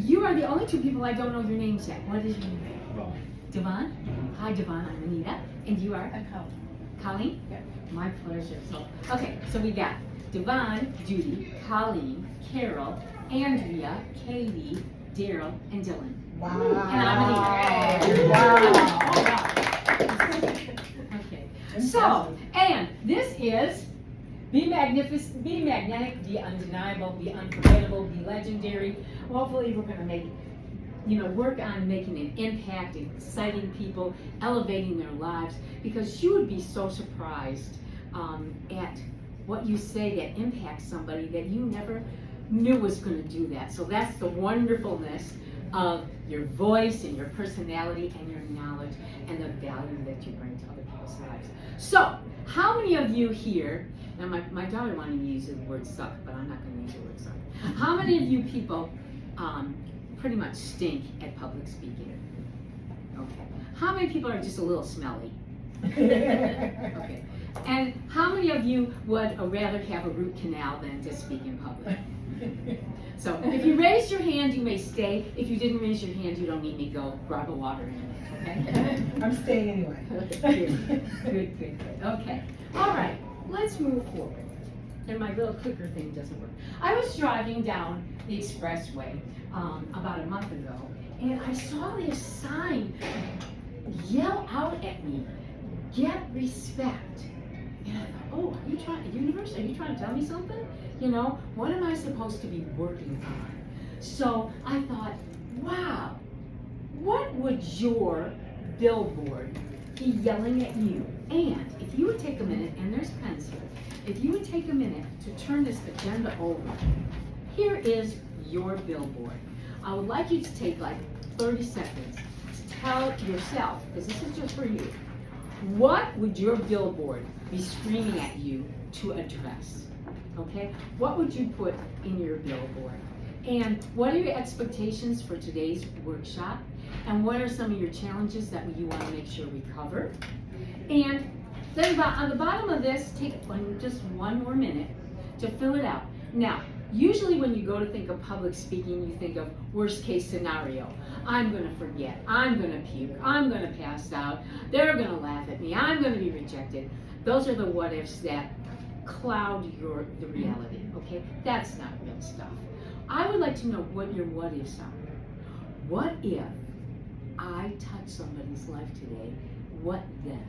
you are the only two people I don't know your names yet. What is your name? Devon. Hi, Devon. I'm Anita. And you are? I'm Colleen. Colleen? Yeah. My pleasure. Okay, so we got Devon, Judy, Colleen, Carol, Andrea, Katie, Daryl, and Dylan. Wow. And I'm Anita. Wow. Okay. So, and this is Be Magnificent, Be Magnetic, Be Undeniable, Be Unforgettable, Be Legendary. Hopefully we're going to make, work on making an impact, exciting people, elevating their lives, because you would be so surprised at what you say that impacts somebody that you never knew was going to do that. So that's the wonderfulness of your voice and your personality and your knowledge and the value that you bring to other people's lives. So, how many of you here, now my daughter wanted me to use the word suck, but I'm not going to use the word suck. How many of you people pretty much stink at public speaking? Okay. How many people are just a little smelly? Okay. And how many of you would rather have a root canal than to speak in public? So if you raised your hand, you may stay. If you didn't raise your hand, you don't need me to go grab a water in it, okay? I'm staying anyway. Good. Okay. All right, let's move forward. And my little clicker thing doesn't work. I was driving down the expressway about a month ago, and I saw this sign yell out at me, "Get respect." And I thought, oh, universe, are you trying to tell me something? What am I supposed to be working on? So I thought, wow, what would your billboard be yelling at you? And if you would take a minute, and there's pens here, if you would take a minute to turn this agenda over, here is your billboard. I would like you to take like 30 seconds to tell yourself, because this is just for you, what would your billboard be screaming at you to address? Okay? What would you put in your billboard? And what are your expectations for today's workshop? And what are some of your challenges that you want to make sure we cover? And then on the bottom of this, take just one more minute to fill it out. Now, usually when you go to think of public speaking, you think of worst case scenario. I'm going to forget. I'm going to puke. I'm going to pass out. They're going to laugh at me. I'm going to be rejected. Those are the what ifs that cloud the reality, okay? That's not real stuff. I would like to know what your what ifs are. What if I touch somebody's life today? What then?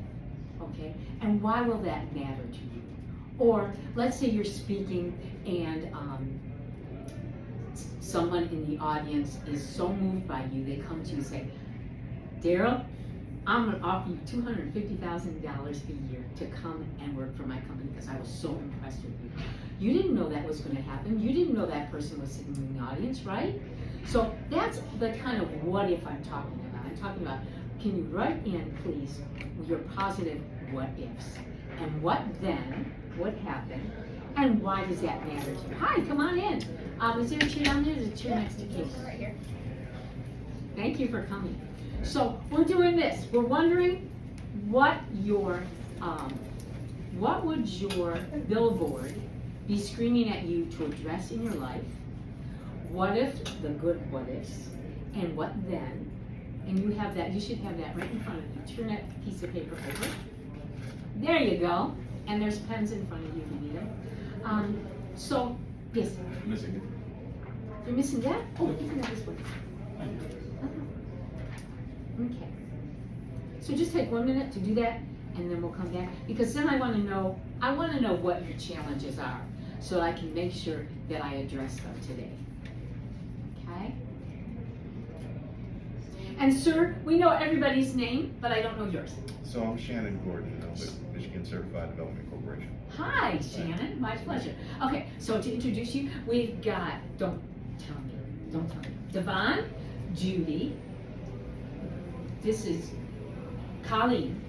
Okay? And why will that matter to you? Or let's say you're speaking and someone in the audience is so moved by you, they come to you and say, Daryl, I'm going to offer you $250,000 a year to come and work for my company because I was so impressed with you. You didn't know that was going to happen. You didn't know that person was sitting in the audience, right? So that's the kind of what if I'm talking about. I'm talking about, can you write in, please, your positive what ifs? And what then, what happened, and why does that matter to you? Hi, come on in. Is there a chair down there? There's a chair next to Kate. Right here. Thank you for coming. So we're doing this. We're wondering what would your billboard be screaming at you to address in your life? What if, the good what ifs, and what then? And you have that, you should have that right in front of you. Turn that piece of paper over. There you go. And there's pens in front of you if you need them. So, yes? I'm missing it. You're missing that? Oh, you can have this one. Okay. So just take 1 minute to do that, and then we'll come back. Because then I want to know what your challenges are, so I can make sure that I address them today. Okay? And sir, we know everybody's name, but I don't know yours. So I'm Shannon Gordon, with Michigan Certified Development Corporation. Hi, Shannon. My pleasure. Okay, so to introduce you, we've got, don't tell me, Devon, Judy, this is Colleen,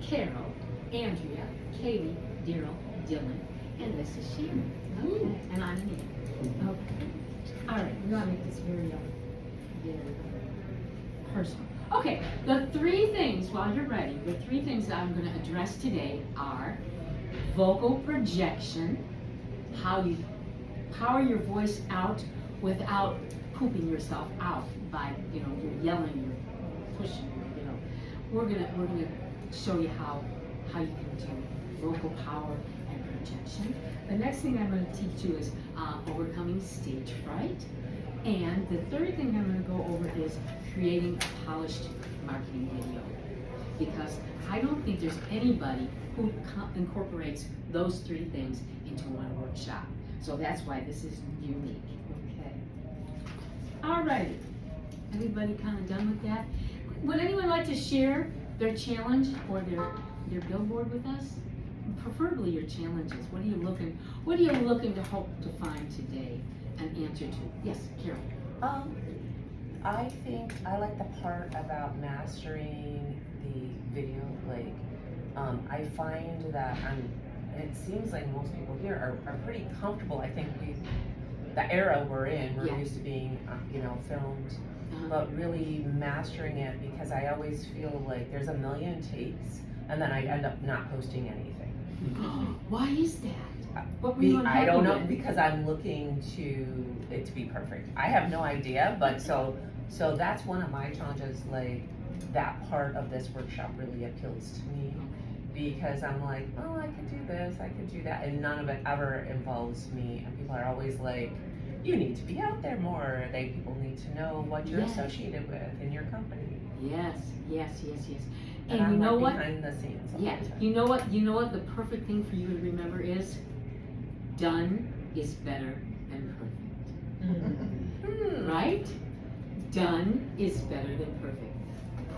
Carol, Andrea, Katie, Daryl, Dylan, and this is Shannon. Okay, and I'm Anita. Okay. All right, we want to make this very personal. Okay, the three things, while you're ready, the three things that I'm going to address today are vocal projection, how you power your voice out without pooping yourself out by, you're yelling, you're pushing, we're gonna show you how you can do local power and projection. The next thing I'm gonna teach you is overcoming stage fright. And the third thing I'm gonna go over is creating a polished marketing video. Because I don't think there's anybody who incorporates those three things into one workshop. So that's why this is unique, okay? All righty, everybody kind of done with that? Would anyone like to share their challenge or their billboard with us? Preferably your challenges. What are you looking to hope to find today an answer to? Yes, Carol. I think I like the part about mastering the video. Like, I find that it seems like most people here are pretty comfortable. I think the era we're in, we're used to being, filmed, but really mastering it, because I always feel like there's a million takes and then I end up not posting anything. Why is that? What were you I unhappy don't know, with? because I'm looking to it to be perfect. I have no idea, but so that's one of my challenges. Like, that part of this workshop really appeals to me, because I'm like, oh, I could do this, I could do that, and none of it ever involves me. And people are always like, you need to be out there more. People need to know what you're associated with in your company. Yes. And And I'm you know like what? behind the scenes. all Yeah, the time. you know what the perfect thing for you to remember is? Done is better than perfect. Right? Done is better than perfect.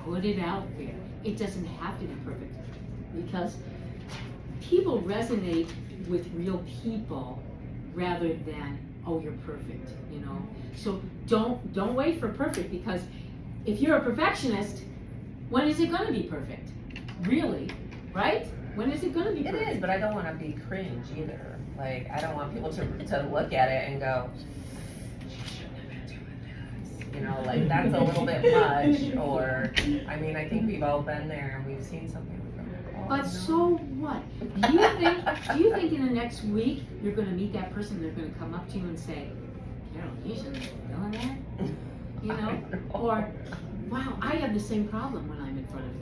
Put it out there. It doesn't have to be perfect, because people resonate with real people rather than, oh, you're perfect, So don't wait for perfect, because if you're a perfectionist, when is it going to be perfect? Really, right? When is it going to be perfect? It is, but I don't want to be cringe either. Like, I don't want people to look at it and go, she shouldn't have been doing this. Like, that's a little bit much. Or, I think we've all been there and we've seen something. But so what? Do you think in the next week you're going to meet that person, they're going to come up to you and say, Carol, you shouldn't be doing that? Or, wow, I have the same problem when I'm in front of a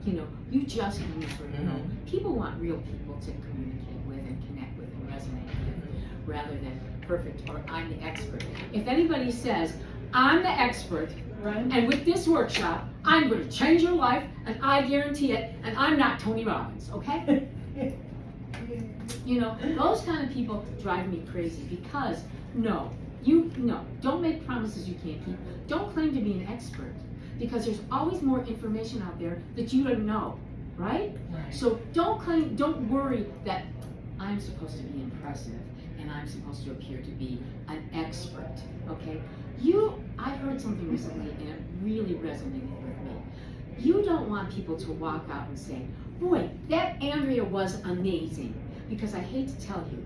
camera. You just never know. People want real people to communicate with and connect with and resonate with, rather than perfect or I'm the expert. If anybody says, I'm the expert, and with this workshop, I'm going to change your life, and I guarantee it, and I'm not Tony Robbins, okay? Those kind of people drive me crazy, because don't make promises you can't keep. Don't claim to be an expert, because there's always more information out there that you don't know, right? So don't worry that I'm supposed to be impressive and I'm supposed to appear to be an expert, okay? I heard something recently and it really resonated with me. You don't want people to walk out and say, boy, that Andrea was amazing. Because I hate to tell you,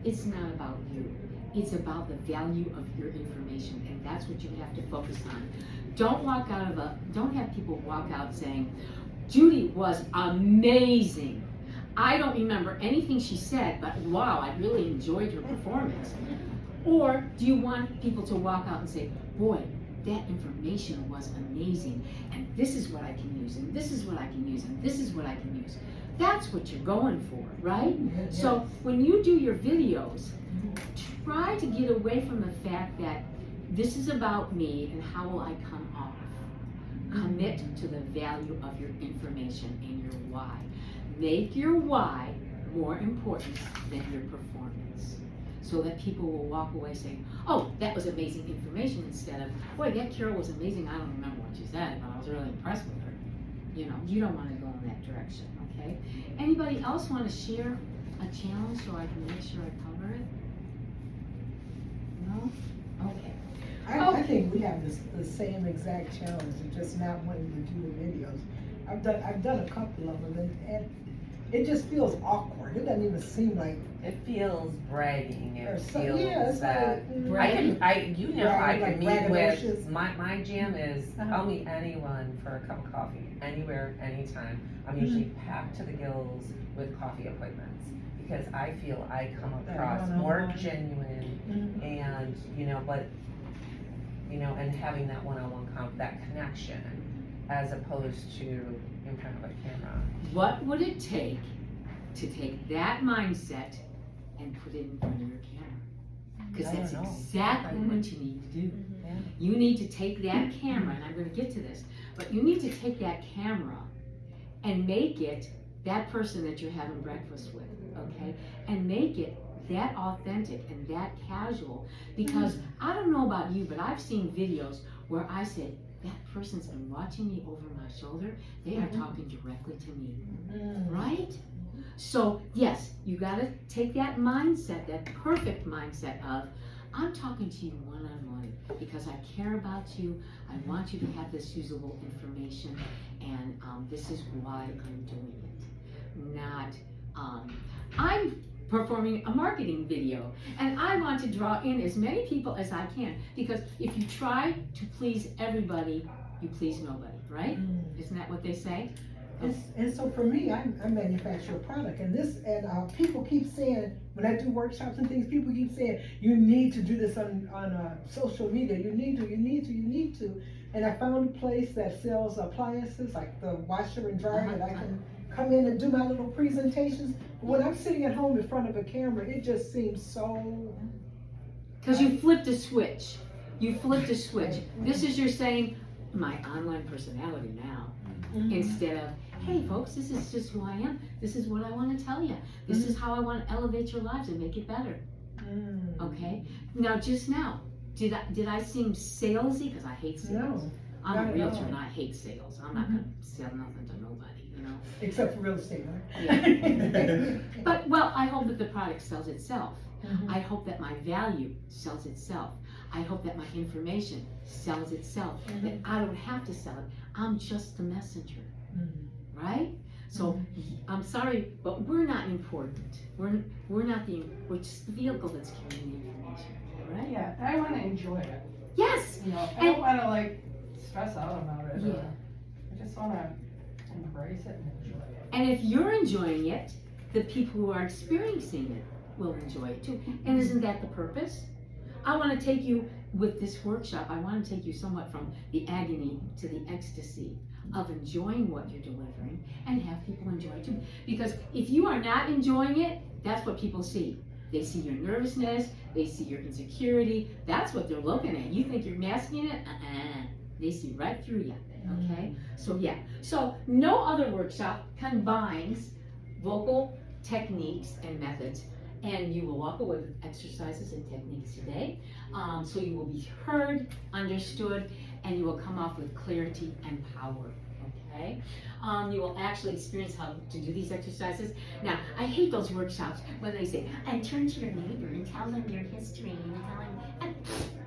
it's not about you. It's about the value of your information, and that's what you have to focus on. Don't have people walk out saying, Judy was amazing. I don't remember anything she said, but wow, I really enjoyed her performance. Or do you want people to walk out and say, boy, that information was amazing, and this is what I can use, and this is what I can use, and this is what I can use. That's what you're going for, right? Yes. So when you do your videos, try to get away from the fact that this is about me and how will I come off. Commit to the value of your information and your why. Make your why more important than your performance, so that people will walk away saying, oh, that was amazing information, instead of, boy, that Carol was amazing, I don't remember what she said, but I was really impressed with her. You don't want to go in that direction, okay? Anybody else want to share a challenge so I can make sure I cover it? No? Okay. I think we have the same exact challenge, of just not wanting to do the videos. I've done a couple of them, and it just feels awkward. It doesn't even seem like it feels bragging. It feels it's that like, I can meet with my jam is Uh-huh. I'll meet anyone for a cup of coffee, anywhere, anytime. I'm usually packed to the gills with coffee appointments, because I feel I come across more genuine and and, you know, but, you know, and having that one-on-one that connection as opposed to in front of a camera. What would it take to take that mindset and put it in front of your camera? Because I that's don't know. exactly what you need to do. Yeah. You need to take that camera, and I'm gonna get to this, but you need to take that camera and make it that person that you're having breakfast with, okay? And make it that authentic and that casual, because I don't know about you, but I've seen videos where I said, that person's been watching me over my shoulder, they are talking directly to me, right? So yes, you gotta take that mindset, that perfect mindset of, I'm talking to you one-on-one because I care about you, I want you to have this usable information, and this is why I'm doing it. Not, I'm performing a marketing video, and I want to draw in as many people as I can, because if you try to please everybody, you please nobody, right? Isn't that what they say? And so for me, I manufacture a product, and people keep saying, when I do workshops and things, people keep saying, you need to do this on social media, you need to. And I found a place that sells appliances, like the washer and dryer, that I can come in and do my little presentations. When I'm sitting at home in front of a camera, it just seems so... Because you flipped a switch. You flipped a switch. This is your saying, my online personality now. Instead of, hey folks, this is just who I am. This is what I want to tell you. This is how I want to elevate your lives and make it better. Okay? Now, just now, did I seem salesy? Because I hate sales. No. I'm Not a at realtor all. and I hate sales. I'm not going to sell nothing to nobody, you know? Except for real estate, right? Yeah. But, well, I hope that the product sells itself. I hope that my value sells itself. I hope that my information sells itself. That I don't have to sell it. I'm just the messenger, right? So I'm sorry, but we're not important. We're just the vehicle that's carrying the information, right? Yeah, I want to enjoy it. Yes. You know, I And- don't want to like stress out about it. Yeah. I just want to embrace it and enjoy it. And if you're enjoying it, the people who are experiencing it will enjoy it too. And isn't that the purpose? I want to take you with this workshop, I want to take you somewhat from the agony to the ecstasy of enjoying what you're delivering and have people enjoy it too. Because if you are not enjoying it, that's what people see. They see your nervousness, they see your insecurity, that's what they're looking at. You think you're masking it? They see right through you, okay? So yeah, so no other workshop combines vocal techniques and methods, and you will walk away with exercises and techniques today. So you will be heard, understood, and you will come off with clarity and power, okay? You will actually experience how to do these exercises. Now, I hate those workshops when they say, and turn to your neighbor and tell them your history and tell them, and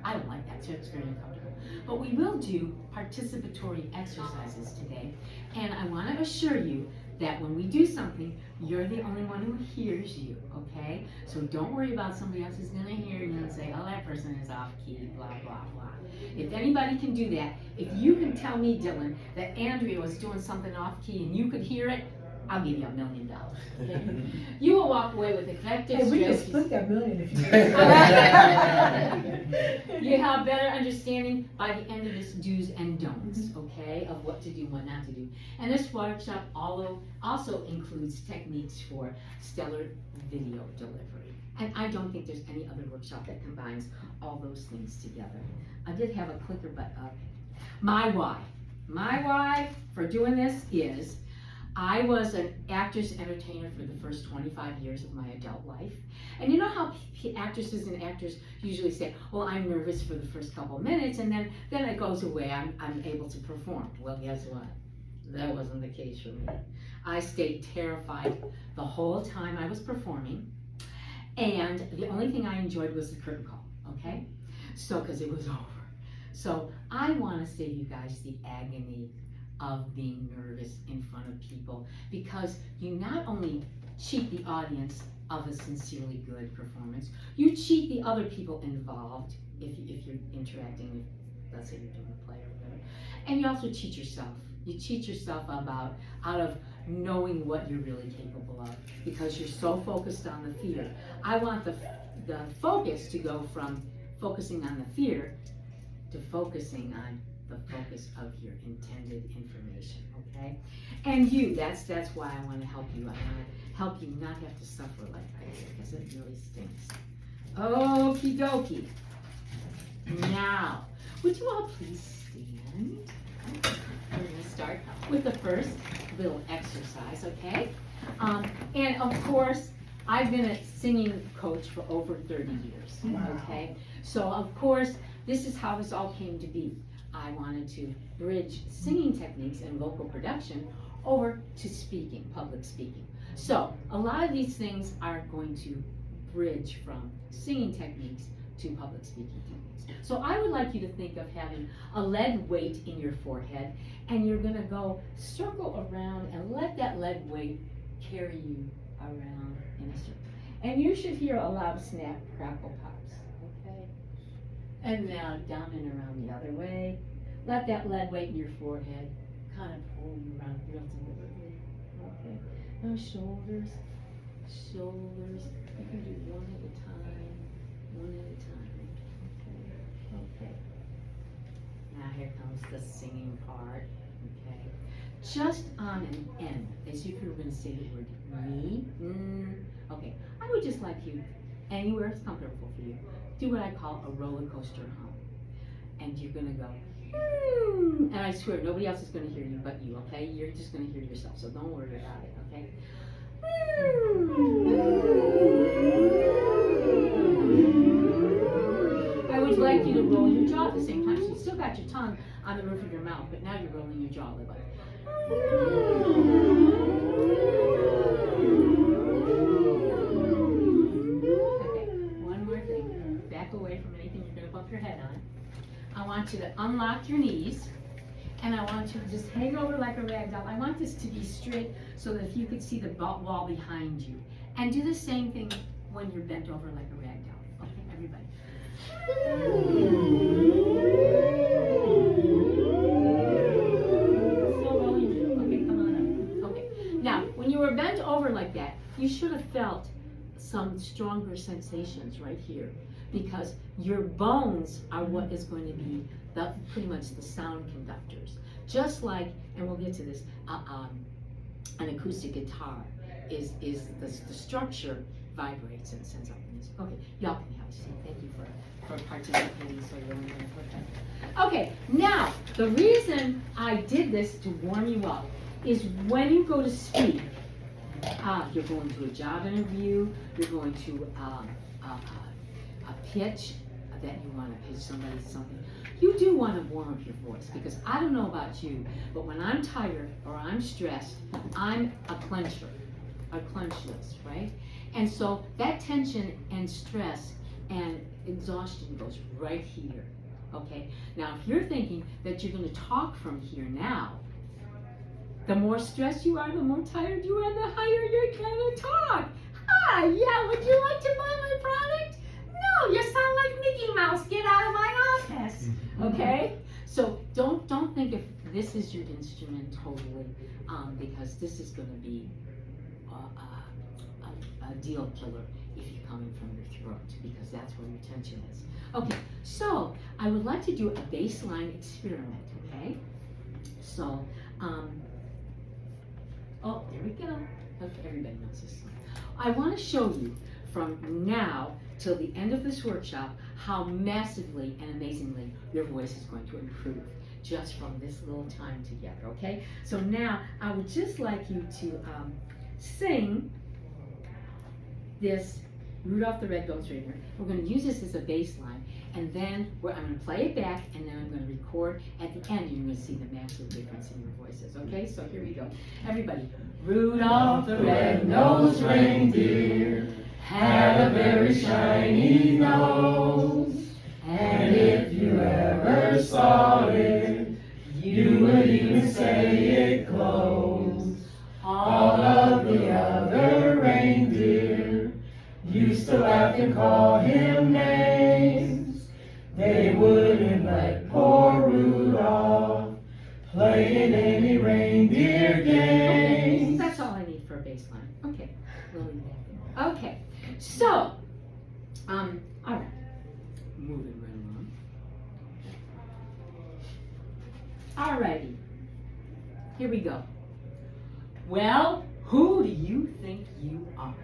I don't like that, so it's very uncomfortable. But we will do participatory exercises today, and I want to assure you that when we do something, you're the only one who hears you, okay? So don't worry about somebody else is gonna hear you and say, oh, that person is off key, blah, blah, blah. If anybody can do that, if you can tell me, Dylan, that Andrea was doing something off key and you could hear it, I'll give you $1 million. Okay? You will walk away with effective Hey, we can strategies. split that million if you You have better understanding by the end of this do's and don'ts, okay, of what to do and what not to do. And this workshop also includes techniques for stellar video delivery. And I don't think there's any other workshop that combines all those things together. I did have a clicker, but my why. My why for doing this is I was an actress entertainer for the first 25 years of my adult life. And you know how actresses and actors usually say, well, I'm nervous for the first couple minutes and then it goes away, I'm able to perform. Well, guess what? That wasn't the case for me. I stayed terrified the whole time I was performing. And the only thing I enjoyed was the curtain call, okay? So, because it was over. So I want to save you guys the agony of being nervous in front of people, because you not only cheat the audience of a sincerely good performance, you cheat the other people involved if you're interacting with, let's say you're doing a play or whatever, and you also cheat yourself. You cheat yourself out of knowing what you're really capable of, because you're so focused on the fear. I want the focus to go from focusing on the fear to focusing on the focus of your intended information, okay? And you, that's why I want to help you. I want to help you not have to suffer like I did, because it really stinks. Okie dokie. Now, would you all please stand? We're going to start with the first little exercise, okay? And of course, I've been a singing coach for over 30 years, okay? So of course, this is how this all came to be. I wanted to bridge singing techniques and vocal production over to speaking, public speaking. So a lot of these things are going to bridge from singing techniques to public speaking techniques. So I would like you to think of having a lead weight in your forehead, and you're gonna go circle around and let that lead weight carry you around in a circle. And you should hear a loud snap, crackle, pops, okay? And now down and around the other way. Let that lead weight in your forehead kind of pull you around real deliberately, okay? Now shoulders, shoulders. You can do one at a time, okay? Now here comes the singing part, okay? Just on an N, as if you were going to say the word me, okay. I would just like you, anywhere it's comfortable for you, do what I call a roller coaster hum. And you're going to go, and I swear nobody else is going to hear you but you, okay? You're just going to hear yourself, so don't worry about it, okay? I would like you to roll your jaw at the same time. So you still got your tongue on the roof of your mouth, but now you're rolling your jaw like okay, one more thing. Back away from anything you're going to bump your head on. I want you to unlock your knees, and I want you to just hang over like a rag doll. I want this to be straight so that if you could see the wall behind you. And do the same thing when you're bent over like a rag doll. Okay, everybody. Still rolling. Okay, come on up. Okay. Now, when you were bent over like that, you should have felt some stronger sensations right here, because your bones are what is going to be pretty much the sound conductors. Just like, and we'll get to this, an acoustic guitar is the structure vibrates and sends up music. Okay, y'all can have a seat. Thank you for participating so you're okay. Now, the reason I did this to warm you up is when you go to speak, you're going to a job interview, you're going to a pitch that you want to pitch somebody something, you do want to warm up your voice, because I don't know about you, but when I'm tired or I'm stressed, I'm a clencher, a clenchless, right? And so that tension and stress and exhaustion goes right here, okay? Now, if you're thinking that you're going to talk from here now, the more stressed you are, the more tired you are, the higher you're going to talk. Hi, yeah, would you like to buy my product? No, you sound like Mickey Mouse. Get out of my office. Okay? So don't think if this is your instrument totally, because this is going to be a deal killer if you're coming from your throat, because that's where your tension is. Okay, so I would like to do a baseline experiment, okay? So, oh, there we go. Okay, everybody knows this song. I want to show you from now till the end of this workshop how massively and amazingly your voice is going to improve just from this little time together, okay? So now I would just like you to sing this Rudolph the Red-Nosed Reindeer. We're going to use this as a bass line, and then I'm going to play it back, and then I'm going to record. At the end, you're going to see the massive difference in your voices, okay? So here we go. Everybody. Rudolph the red-nosed reindeer had a very shiny nose, and if you ever saw it, you would even say it closed. All of the other reindeer used to laugh and call him names. They wouldn't let poor Rudolph play in any reindeer games. That's all I need for a bass line. Okay, we'll leave that there. Okay, so, all right, moving Alrighty, here we go. Well, who do you think you are?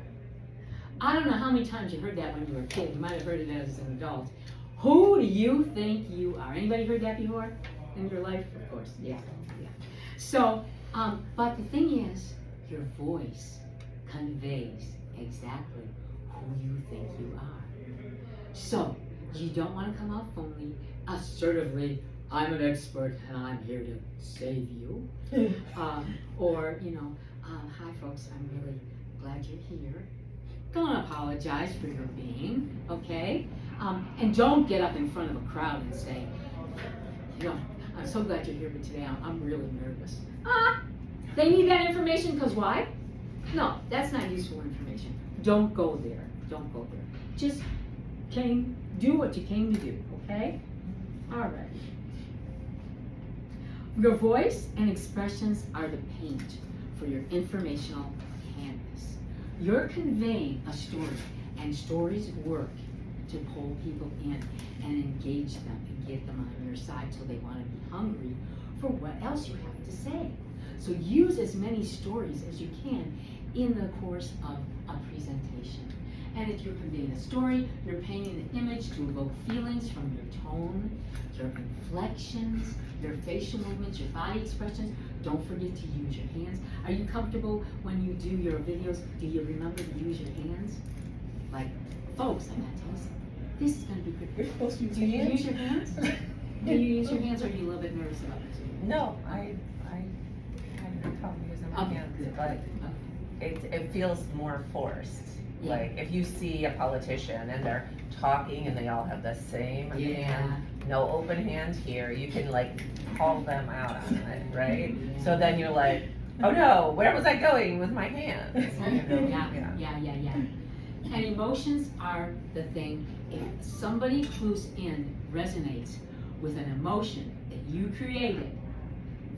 I don't know how many times you heard that when you were a kid. You might have heard it as an adult. Who do you think you are? Anybody heard that before in your life? Of course, yeah. So, but the thing is, your voice conveys exactly who you think you are. So, you don't want to come off phony, assertively, I'm an expert and I'm here to save you. Or, hi folks, I'm really glad you're here. Don't apologize for your being, okay? And don't get up in front of a crowd and say, I'm so glad you're here, but today I'm really nervous. They need that information because why? No, that's not useful information. Don't go there. Don't go there. Just do what you came to do, okay? All right. Your voice and expressions are the paint for your informational canvas. You're conveying a story, and stories work to pull people in and engage them and get them on your side so they want to be hungry for what else you have to say. So use as many stories as you can in the course of a presentation. And if you're conveying a story, you're painting an image to evoke feelings from your tone, your inflections, your facial movements, your body expressions. Don't forget to use your hands. Are you comfortable when you do your videos? Do you remember to use your hands? Like, folks, I gotta tell you something. This is gonna be good. You're supposed to use Do you hands? use your hands? Do you use your hands, or are you a little bit nervous about it? No, I come using my Okay, hands, good. but it feels more forced. Yeah. Like if you see a politician and they're talking and they all have the same hand, no open hand here, you can like call them out on it, right? Yeah. So then you're like, oh no, where was I going with my hands? Yeah. And emotions are the thing. If somebody who's resonates with an emotion that you created,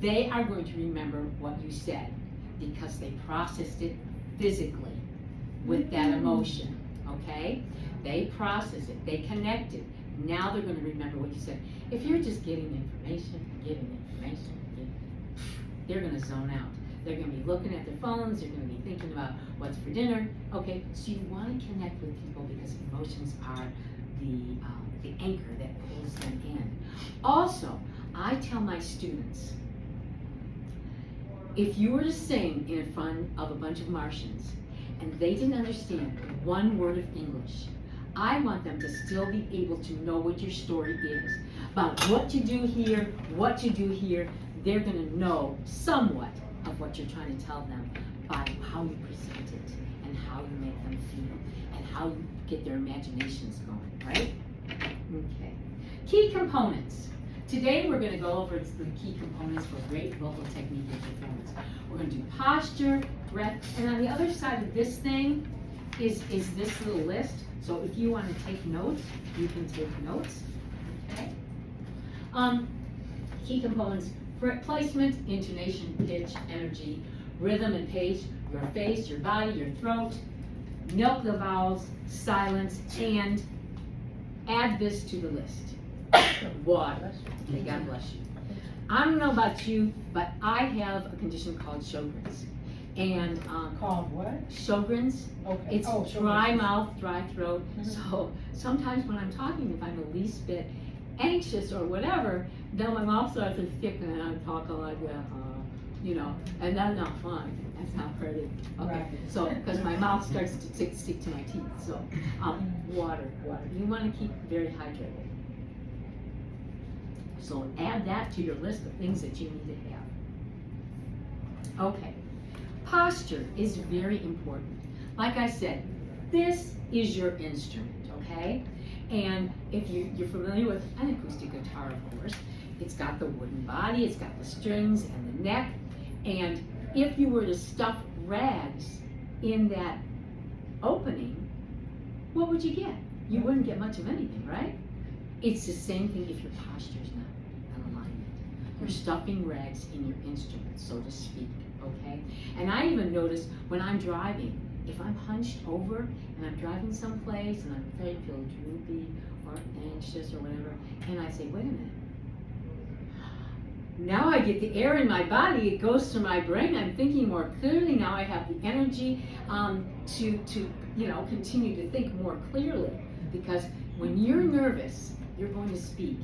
they are going to remember what you said because they processed it physically with that emotion, okay? They process it, they connect it. Now they're going to remember what you said. If you're just giving information, they're going to zone out. They're going to be looking at their phones, they're going to be thinking about what's for dinner. Okay, so you want to connect with people because emotions are the anchor that pulls them in. Also, I tell my students, if you were to sing in front of a bunch of Martians and they didn't understand one word of English, I want them to still be able to know what your story is. About what you do here, what you do here, they're going to know somewhat of what you're trying to tell them by how you present it and how you make them feel and how you get their imaginations going, right? Okay. Key components. Today we're going to go over the key components for great vocal technique and performance. We're going to do posture, breath, and on the other side of this thing is this little list. So if you want to take notes, you can take notes. Okay. Key components: placement, intonation, pitch, energy, rhythm and pace, your face, your body, your throat, milk the vowels, silence, and add this to the list. Water. Okay, God bless you. I don't know about you, but I have a condition called Sjogren's. And Called what? Sjogren's. Okay. It's dry mouth, dry throat. So sometimes when I'm talking, if I'm the least bit anxious or whatever, then my mouth starts to thicken and I'm talking like that, and that's not fun. That's not pretty. Okay. Right. So, because my mouth starts to stick to my teeth. So, water. You want to keep very hydrated. So add that to your list of things that you need to have. Okay. Posture is very important. Like I said, this is your instrument, okay? And if you're familiar with an acoustic guitar, of course, it's got the wooden body, it's got the strings and the neck. And if you were to stuff rags in that opening, what would you get? You wouldn't get much of anything, right? It's the same thing if your posture is not in alignment. You're stuffing rags in your instrument, so to speak, okay? And I even notice when I'm driving, if I'm hunched over and I'm driving someplace and I'm starting to feel droopy or anxious or whatever, and I say, wait a minute, now I get the air in my body, it goes to my brain, I'm thinking more clearly, now I have the energy to continue to think more clearly. Because when you're nervous, you're going to speak,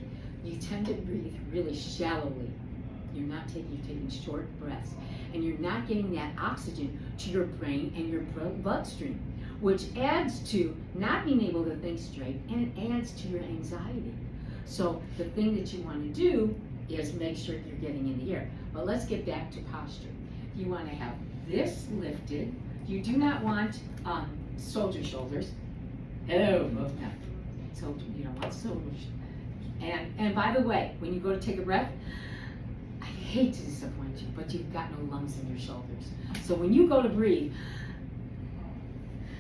you tend to breathe really shallowly. You're taking short breaths, and you're not getting that oxygen to your brain and your bloodstream, which adds to not being able to think straight, and it adds to your anxiety. So the thing that you want to do is make sure you're getting in the air. But let's get back to posture. You want to have this lifted. You do not want soldier shoulders. Hello, no. So you don't want soldiers. And by the way, when you go to take a breath, I hate to disappoint you, but you've got no lungs in your shoulders. So when you go to breathe,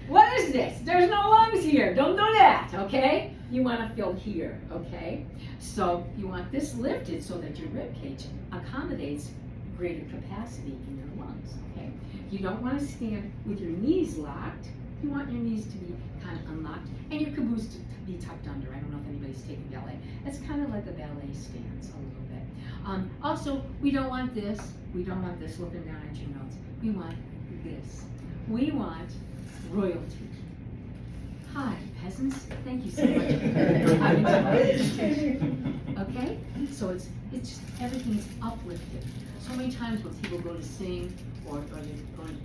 what is this? There's no lungs here. Don't do that, okay? You want to feel here, okay? So you want this lifted so that your rib cage accommodates greater capacity in your lungs, okay? You don't want to stand with your knees locked. You want your knees to be kind of unlocked and your caboose to be tucked under. I don't know if anybody's taken ballet. It's kind of like a ballet stance a little bit. Also, we don't want this. We don't want this looking down at your nose. We want this. We want royalty. Hi, peasants. Thank you so much for coming to Okay? So it's just everything is uplifted. So many times when people go to sing or they're going,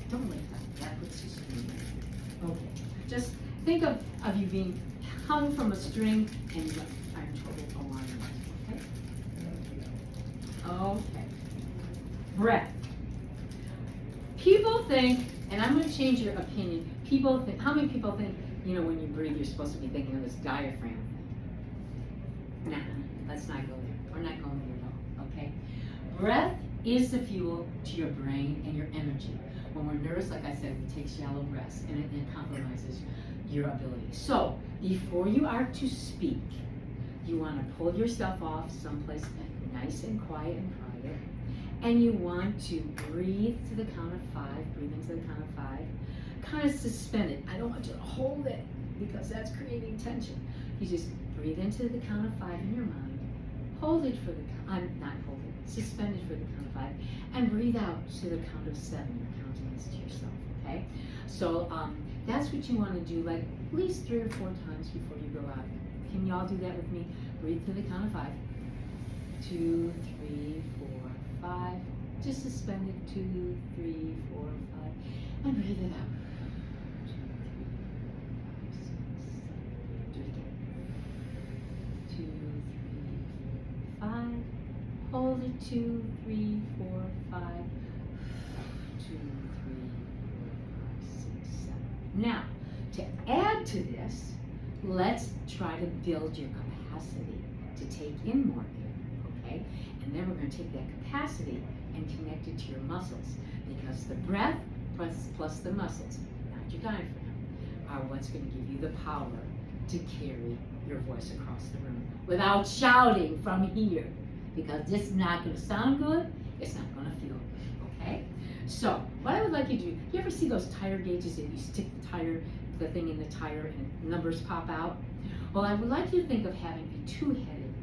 don't lift up. That puts you screaming. Okay. Just think of you being hung from a string and you are in total alignment. Okay? Okay. Breath. People think, and I'm going to change your opinion. People think, how many people think, when you breathe, you're supposed to be thinking of this diaphragm? Nah, let's not go there. We're not going there at all, okay? Breath is the fuel to your brain and your energy. When we're nervous, like I said, we take shallow breaths and it compromises your ability. So, before you are to speak, you want to pull yourself off someplace nice and quiet and private. And you want to breathe to the count of 5, breathe into the count of 5, kind of suspend it. I don't want you to hold it because that's creating tension. You just breathe into the count of 5 in your mind, hold it for the suspend it for the count of 5, and breathe out to the count of 7. You're counting this to yourself, okay? So that's what you want to do, like at least 3 or 4 times before you go out. Can y'all do that with me? Breathe to the count of 5. 2, 3, 4, 5. Just suspend it. 2, 3, 4, 5, and breathe it out. 2, 3, 4, 5. Hold it. 2, 3, 4, 5. 2, 3, 4, 5, 6, 7. Now, to add to this, let's try to build your capacity to take in more air, okay? And then we're going to take that capacity and connect it to your muscles, because the breath plus the muscles, not your diaphragm, are what's going to give you the power to carry your voice across the room without shouting from here, because this is not going to sound good, it's not going to feel good, okay? So, what I would like you to do, you ever see those tire gauges that you stick the thing in the tire and numbers pop out? Well, I would like you to think of having a 2-headed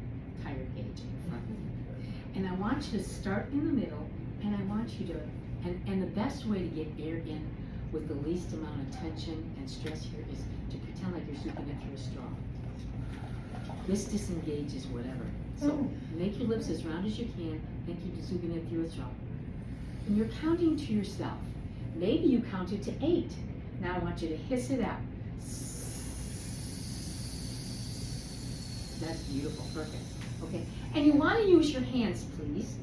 tire gauge in front of you. And I want you to start in the middle, and I want you to, and the best way to get air in with the least amount of tension and stress here is to pretend like you're scooping it through a straw. This disengages whatever. So make your lips as round as you can, think you're scooping it through a straw. And you're counting to yourself. Maybe you counted to 8. Now I want you to hiss it out. That's beautiful, perfect. Okay, and you want to use your hands, please,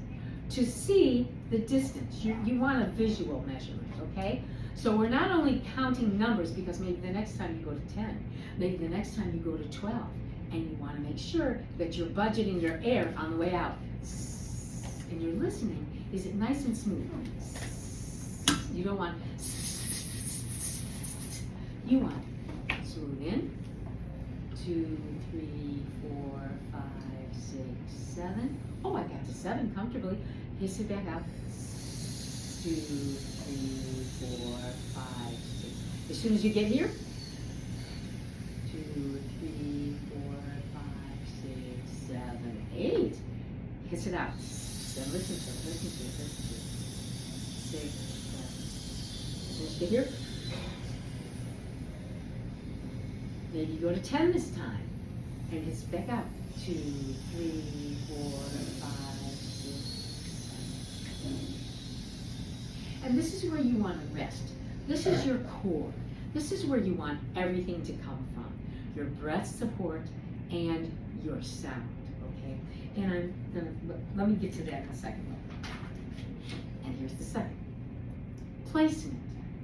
to see the distance. You want a visual measurement, okay? So we're not only counting numbers, because maybe the next time you go to 10, maybe the next time you go to 12, and you want to make sure that you're budgeting your air on the way out. And you're listening. Is it nice and smooth? You don't want, you want smooth in. 2, 3, 4, 5, 6, 7. Oh, I got to 7 comfortably. Hiss it back out. 2, 3, 4, 5, 6. As soon as you get here, 2, 3, 4, 5, 6, 7, 8. Hiss it out. Then listen to it, listen to it, listen to it. 6, 7. Finish to here. Maybe go to 10 this time. And hit back up. 2, 3, 4, 5, 6, 7. And this is where you want to rest. This is your core. This is where you want everything to come from. Your breath support and your sound, okay? And I'm gonna, let me get to that in a second. And here's the second. Placement,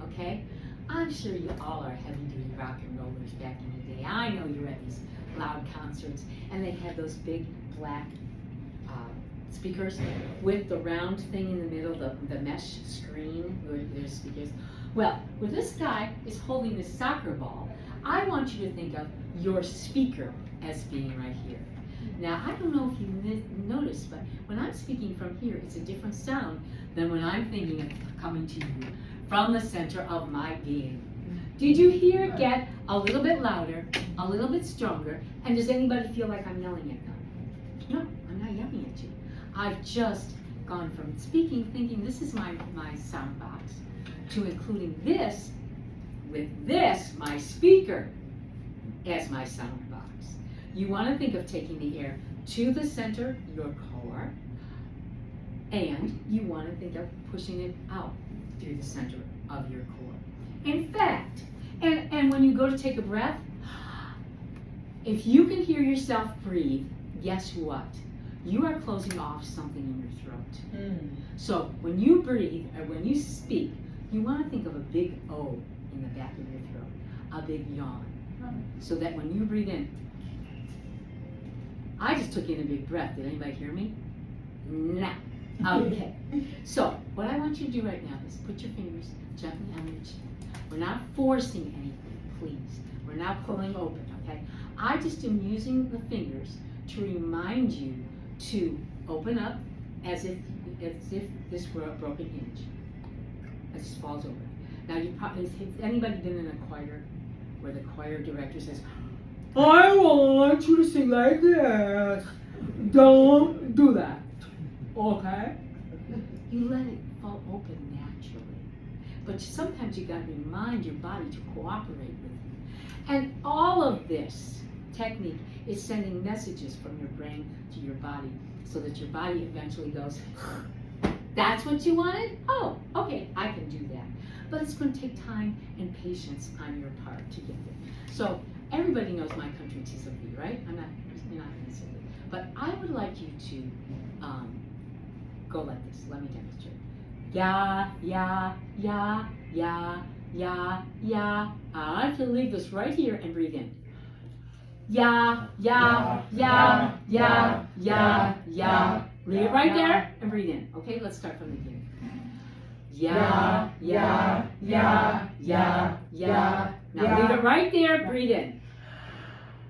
okay? I'm sure you all are heavy-duty rock and rollers back in the day. I know you were at these loud concerts and they had those big black speakers with the round thing in the middle, the mesh screen where there's speakers. Well, where this guy is holding this soccer ball, I want you to think of your speaker as being right here. Now, I don't know if you noticed, but when I'm speaking from here, it's a different sound than when I'm thinking of coming to you from the center of my being. Did you hear it get a little bit louder, a little bit stronger, and does anybody feel like I'm yelling at them? No, I'm not yelling at you. I've just gone from speaking, thinking this is my sound box, to including this, with this, my speaker, as my sound box. You want to think of taking the air to the center, your core, and you want to think of pushing it out through the center of your core. In fact, and when you go to take a breath, if you can hear yourself breathe, guess what? You are closing off something in your throat. So when you breathe or when you speak, you want to think of a big O in the back of your throat, a big yawn, so that when you breathe in, I just took in a big breath. Did anybody hear me? Nah. Okay. So what I want you to do right now is put your fingers gently on your chin. We're not forcing anything, please. We're not pulling open, okay? I just am using the fingers to remind you to open up as if this were a broken hinge. It just falls over. Now, you probably, has anybody been in a choir where the choir director says, I want you to sing like this. Don't do that. Okay? You let it fall open naturally. But sometimes you gotta remind your body to cooperate with you. And all of this technique is sending messages from your brain to your body so that your body eventually goes, that's what you wanted? Oh, okay, I can do that. But it's going to take time and patience on your part to get there. So everybody knows my country tis of thee, right? You're not going to say it. But I would like you to go like this. Let me demonstrate. Ya, ya, ya, ya, ya, ya. I want you to leave this right here and breathe in. Ya, ya, ya, ya, ya, ya. Leave it right there and breathe in. Okay, let's start from the beginning. Ya, ya, ya, ya, ya. Now leave it right there, breathe in.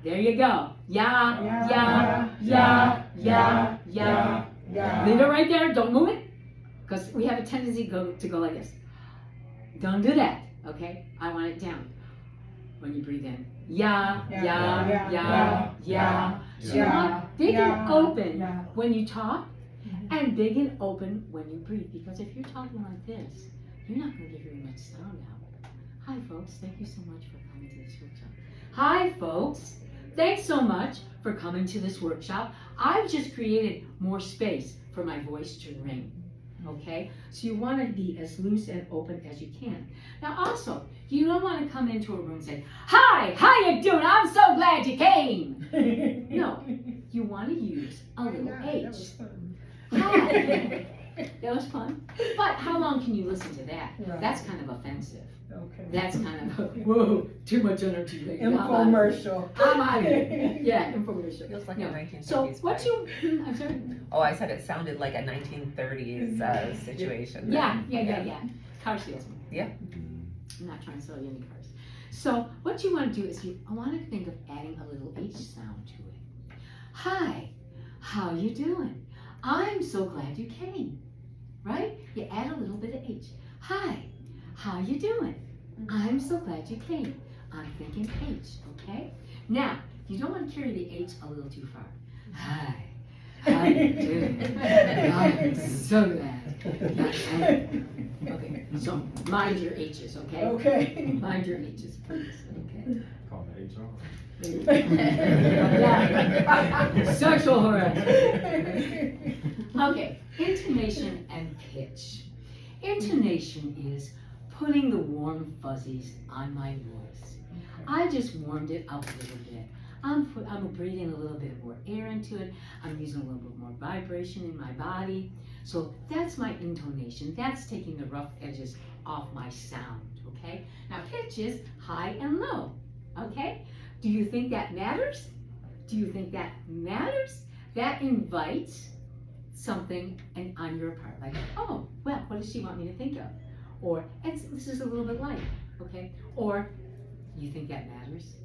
There you go. Ya, ya, ya, ya, ya. Leave it right there, don't move it, because we have a tendency to go like this. Don't do that, okay? I want it down when you breathe in. Ya, ya, ya, ya. So you want big and open when you talk, and big and open when you breathe, because if you're talking like this, you're not going to get very much sound out. Hi folks, thank you so much for coming to this workshop. Hi folks, thanks so much for coming to this workshop. I've just created more space for my voice to ring, okay? So you want to be as loose and open as you can. Now also, you don't want to come into a room and say, hi, how you doing? I'm so glad you came. No, you want to use a little H. Hi. That was fun. But how long can you listen to that? Right. That's kind of offensive. Okay. That's kind of, whoa, too much energy. Lady. Infomercial. I'm out of here. Yeah, infomercial. Feels like No. a 1930s. So what fight. you, I'm sorry. Oh, I said it sounded like a 1930s situation. Yeah. then. Car salesman. Yeah. I'm not trying to sell you any cars. So what you want to do is I want to think of adding a little H sound to it. Hi, how you doing? I'm so glad you came. Right? You add a little bit of H. Hi, how you doing? I'm so glad you came. I'm thinking H, okay? Now, you don't want to carry the H a little too far. Hi, I do. I'm so glad. Okay, so mind your H's, okay? Okay. Mind your H's, please, okay? Call it HR. Yeah. Sexual harassment. Okay, intonation and pitch. Intonation is putting the warm fuzzies on my voice. I just warmed it up a little bit. I'm breathing a little bit more air into it. I'm using a little bit more vibration in my body. So that's my intonation. That's taking the rough edges off my sound, okay? Now pitch is high and low, okay? Do you think that matters? Do you think that matters? That invites something on your part, like, oh, well, what does she want me to think of? Or, this is a little bit light, okay? Or, you think that matters?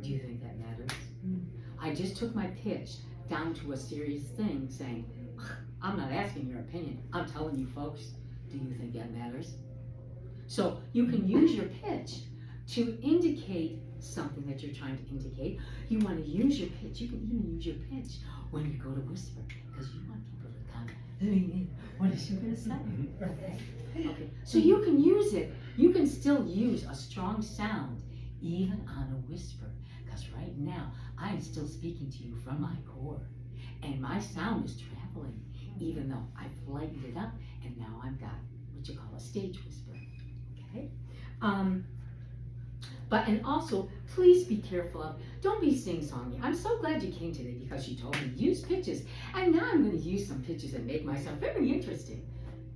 Do you think that matters? I just took my pitch down to a serious thing, saying, I'm not asking your opinion, I'm telling you folks, do you think that matters? So, you can use your pitch to indicate something that you're trying to indicate. You want to use your pitch, you can even use your pitch when you go to whisper, because you want people to kind of lean in. What is she going to say? Okay. Okay. So you can use it. You can still use a strong sound even on a whisper, because right now I am still speaking to you from my core, and my sound is traveling, even though I've lightened it up, and now I've got what you call a stage whisper. Okay. And also, please be careful of, don't be sing-songy. I'm so glad you came today because you told me use pitches. And now I'm going to use some pitches and make myself very interesting.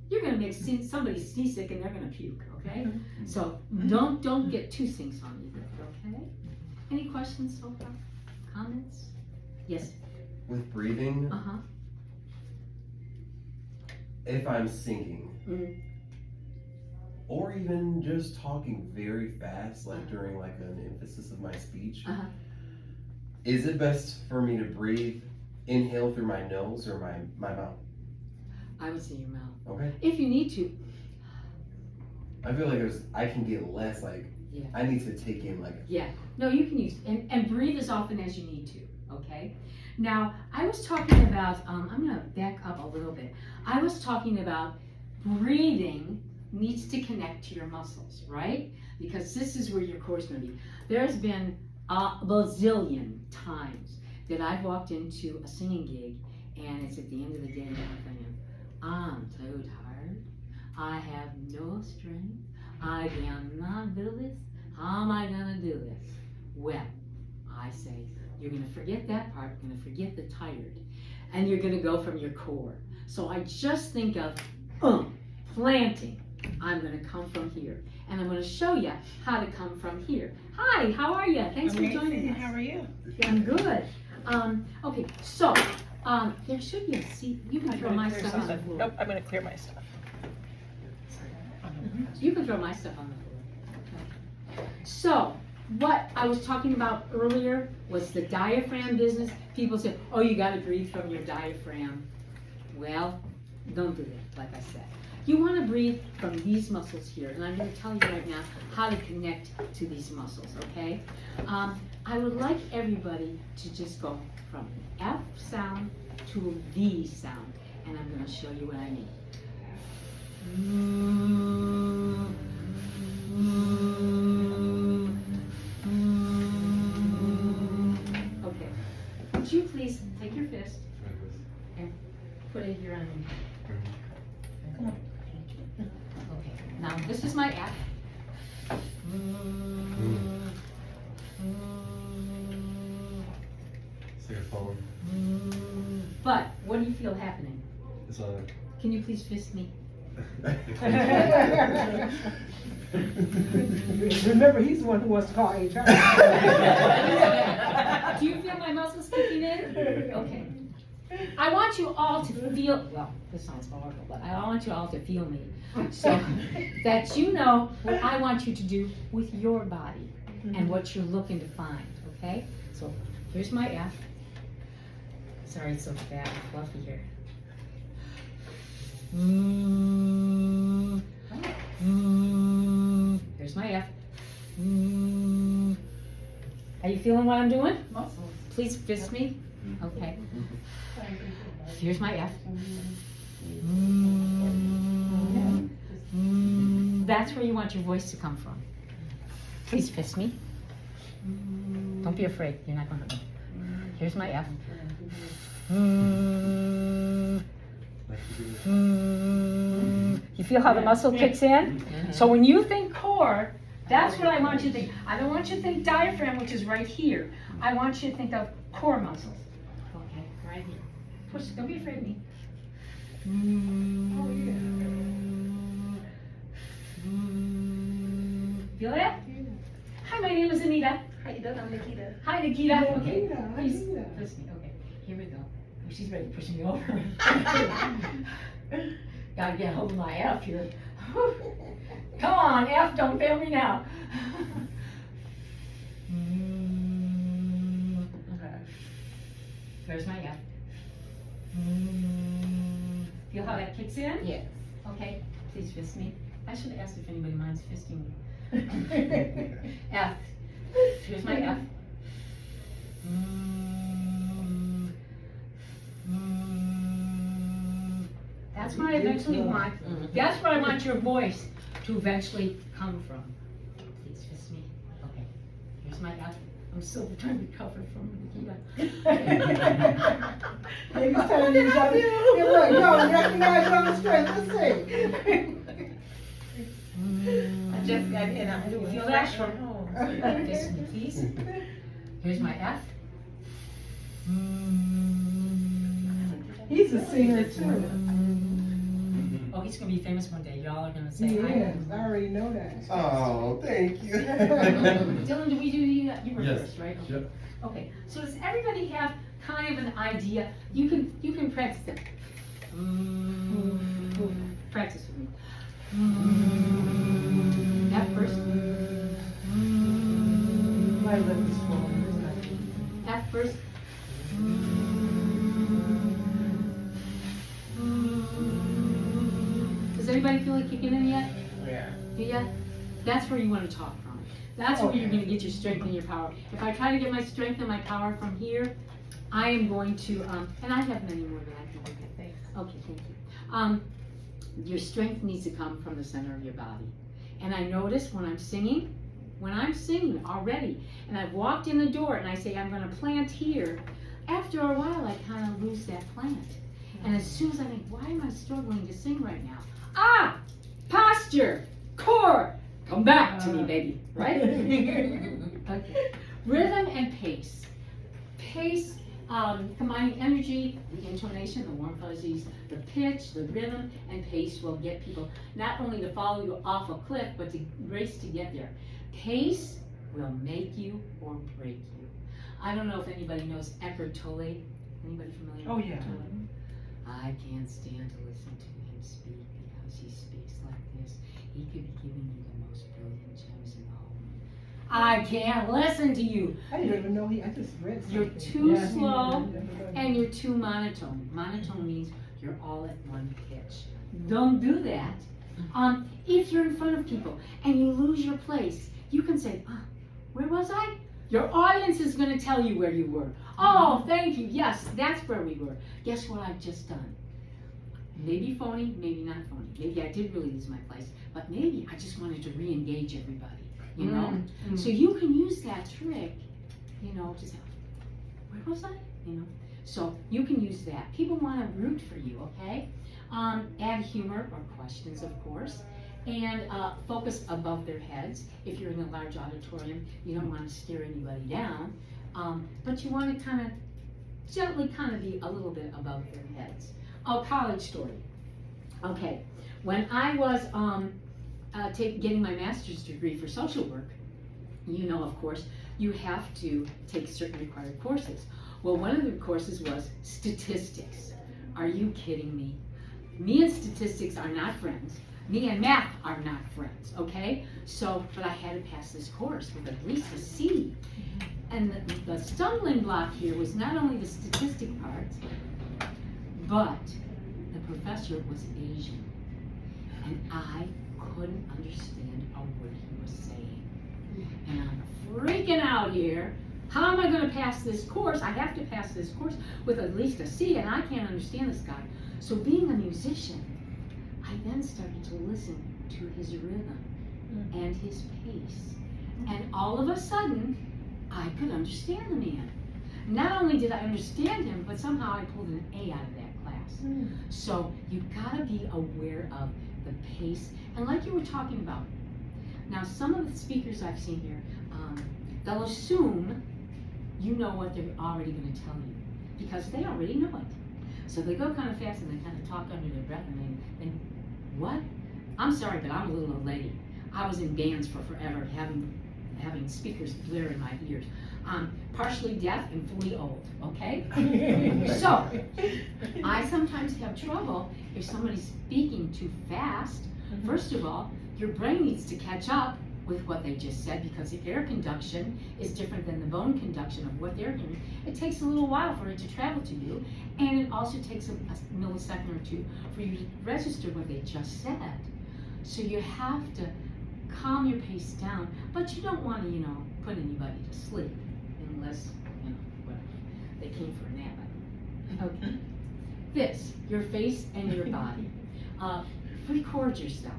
You're going to make somebody seasick and they're going to puke, okay? So don't get too sing-songy, okay? Any questions so far? Comments? Yes? With breathing, Uh-huh. if I'm singing, or even just talking very fast, like during like an emphasis of my speech, is it best for me to breathe, inhale through my nose or my mouth? I would say your mouth. Okay. If you need to. I feel like I can get less, like, Yeah. I need to take in like. Yeah, no, you can use, and breathe as often as you need to, okay? Now, I was talking about, I'm gonna back up a little bit. I was talking about breathing needs to connect to your muscles, right? Because this is where your core is gonna be. There's been a bazillion times that I've walked into a singing gig, and it's at the end of the day, and I'm thinking, I'm too tired. I have no strength. I cannot do this. How am I gonna do this? Well, I say, you're gonna forget that part, you're gonna forget the tired, and you're gonna go from your core. So I just think of planting. I'm gonna come from here, and I'm gonna show you how to come from here. Hi, how are you? Thanks for joining us. How are you? I'm good. Okay, so there should be a seat. You can throw my stuff on the floor. Nope, I'm gonna clear my stuff. You can throw my stuff on the floor. Okay. So, what I was talking about earlier was the diaphragm business. People say, oh, you gotta breathe from your diaphragm. Well, don't do that, like I said. You wanna breathe from these muscles here, and I'm gonna tell you right now how to connect to these muscles, okay? I would like everybody to just go from an F sound to a V sound, and I'm gonna show you what I mean. Okay, would you please take your fist and put it here on me? Come on. Okay, now this is my F. Saxophone. But what do you feel happening? It's on. Can you please fist me? Remember, he's the one who wants to call HR. Do you feel my muscles kicking in? Okay. I want you all to feel, well, this sounds horrible, but I want you all to feel me. So that you know what I want you to do with your body and what you're looking to find, okay? So here's my F. Sorry, it's so fat and fluffy here. Here's my F. Are you feeling what I'm doing? Muscles. Please fist me. Okay. Here's my F. That's where you want your voice to come from. Please fist me. Don't be afraid. You're not going to hurt me. Here's my F. You feel how the muscle kicks in? So when you think core, that's what I want you to think. I don't want you to think diaphragm, which is right here. I want you to think of core muscles. Okay, right here. Push, don't be afraid of me. Feel that? Hi, my name is Anita. How you doing? I'm Nikita. Hi, Nikita. Okay, Nikita, please Nikita. push me. Okay, here we go. Oh, she's ready to push me over. Gotta get hold of my F here. Come on, F, don't fail me now. Okay. There's my F. Feel how that kicks in? Yes. Okay, please fist me. I should have asked if anybody minds fisting me. F. Here's my F. That's what I eventually want. That's where I want your voice to eventually come from. Please fist me. Okay. Here's my F. I'm still trying to recover from Nikita. Maybe it's time to use all this. Hey, look, yo, recognize your own strength. Let's see. I just got in. I'm doing Feel fresh that? from home. Fist me, please. Here's my F. He's a singer too. Oh, he's gonna be famous one day. Y'all are gonna He say hi. is. I already know that. Oh, thank you. Dylan, do we do you were Yes. first, right? Okay. Yep. Okay. So does everybody have kind of an idea? You can practice it. Practice with me. That first. My lip is full. That first. Does anybody feel it kicking in yet? Yeah. Yeah, that's where you want to talk from. That's where you're going to get your strength and your power. If I try to get my strength and my power from here, I am going to, and I have many more than I can look at. Okay, thank you. Your strength needs to come from the center of your body. And I notice when I'm singing already, and I've walked in the door and I say, I'm going to plant here, after a while I kind of lose that plant. And as soon as I think, why am I struggling to sing right now? Posture, core, come back to me, baby, right? Okay. Rhythm and pace. Pace, combining energy, the intonation, the warm fuzzies, the pitch, the rhythm, and pace will get people not only to follow you off a cliff, but to race to get there. Pace will make you or break you. I don't know if anybody knows Eckhart Tolle. Anybody familiar with Oh, yeah. Eckhart Tolle? I can't stand to listen to him speak because he speaks like this. He could be giving you the most brilliant gems in the whole room. I can't listen to you. I didn't even know I just read something. You're too Yeah. slow and you're too monotone. Monotone means you're all at one pitch. Don't do that. If you're in front of people and you lose your place, you can say, where was I? Your audience is going to tell you where you were. Oh, thank you. Yes, that's where we were. Guess what I've just done? Maybe phony, maybe not phony. Maybe I did really lose my place, but maybe I just wanted to re-engage everybody, you know? So you can use that trick, you know, to say, where was I? You know? So you can use that. People want to root for you, okay? Add humor or questions, of course. And focus above their heads. If you're in a large auditorium, you don't want to stare anybody down, but you want to kind of gently kind of be a little bit above their heads. Oh, college story. Okay, when I was getting my master's degree for social work, you know, of course, you have to take certain required courses. Well, one of the courses was statistics. Are you kidding me? Me and statistics are not friends. Me and math are not friends, okay? So, but I had to pass this course with at least a C. And the stumbling block here was not only the statistic part, but the professor was Asian. And I couldn't understand a word he was saying. And I'm freaking out here, How am I gonna pass this course? I have to pass this course with at least a C, and I can't understand this guy. So being a musician, I then started to listen to his rhythm and his pace. And all of a sudden, I could understand the man. Not only did I understand him, but somehow I pulled an A out of that class. So you gotta be aware of the pace. And like you were talking about, now some of the speakers I've seen here, they'll assume you know what they're already gonna tell you, because they already know it. So they go kind of fast and they kind of talk under their breath and they what? I'm sorry, but I'm a little old lady. I was in bands for forever, having speakers blare in my ears. I'm partially deaf and fully old, okay? So, I sometimes have trouble if somebody's speaking too fast. First of all, your brain needs to catch up with what they just said, because the air conduction is different than the bone conduction of what they're hearing. It takes a little while for it to travel to you, and it also takes a millisecond or two for you to register what they just said. So you have to calm your pace down, but you don't want to, put anybody to sleep, unless, whatever, they came for a nap. Okay. This, your face and your body. Record yourself.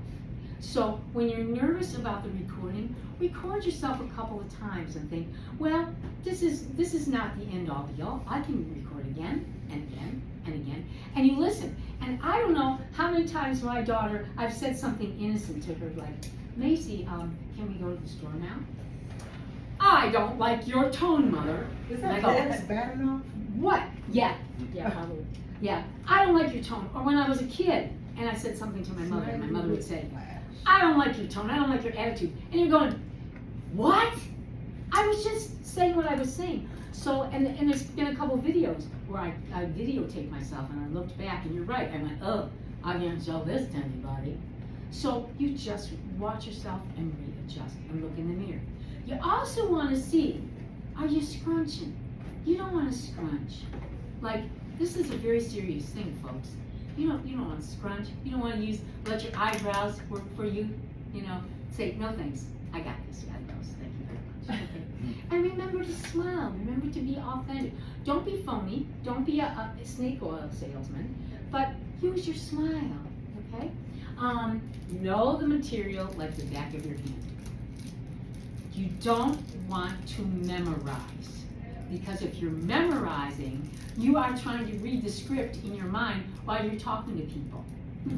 So when you're nervous about the recording, record yourself a couple of times and think, well, this is not the end all be all. I can record again and again and again. And you listen. And I don't know how many times my daughter, I've said something innocent to her, like, Macy, can we go to the store now? I don't like your tone, Mother. Is And I that go, bad enough? what? Yeah, probably. Yeah, I don't like your tone. Or when I was a kid and I said something to my mother, and my mother would say, I don't like your tone, I don't like your attitude. And you're going, what? I was just saying what I was saying. So, and there's been a couple of videos where I videotaped myself and I looked back, and you're right, I went, oh, I can't show this to anybody. So you just watch yourself and readjust and look in the mirror. You also want to see, are you scrunching? You don't want to scrunch. Like, this is a very serious thing, folks. You don't want to scrunch. You don't want to let your eyebrows work for you. Say, no thanks, I got this, eyebrows, thank you very much. Okay. And remember to smile, remember to be authentic. Don't be phony, don't be a snake oil salesman, but use your smile, okay? Know the material like the back of your hand. You don't want to memorize, because if you're memorizing, you are trying to read the script in your mind while you're talking to people.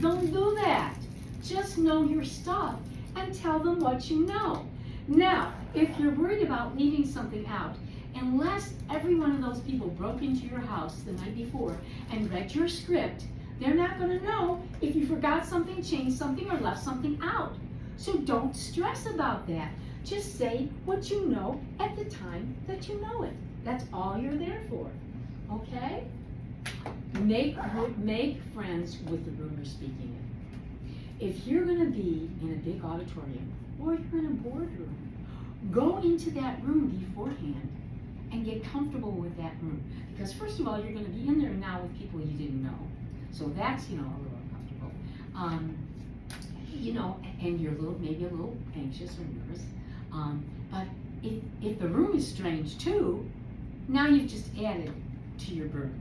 Don't do that. Just know your stuff and tell them what you know. Now, if you're worried about leaving something out, unless every one of those people broke into your house the night before and read your script, they're not going to know if you forgot something, changed something, or left something out. So don't stress about that. Just say what you know at the time that you know it. That's all you're there for. Okay? Make friends with the room you're speaking in. If you're going to be in a big auditorium or you're in a boardroom, go into that room beforehand and get comfortable with that room. Because first of all, you're going to be in there now with people you didn't know. So that's, a little uncomfortable. And you're maybe a little anxious or nervous. But if the room is strange too, now you've just added to your burden.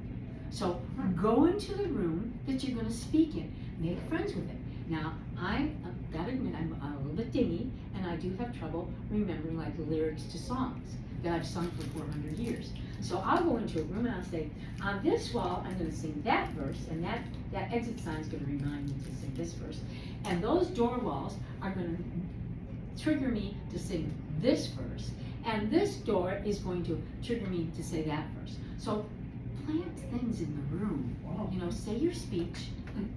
So go into the room that you're going to speak in. Make friends with it. Now, I've got to admit, I'm a little bit dingy, and I do have trouble remembering like the lyrics to songs that I've sung for 400 years. So I'll go into a room and I'll say, on this wall, I'm going to sing that verse, and that exit sign is going to remind me to sing this verse. And those door walls are going to trigger me to sing this verse. And this door is going to trigger me to say that verse. So plant things in the room. Say your speech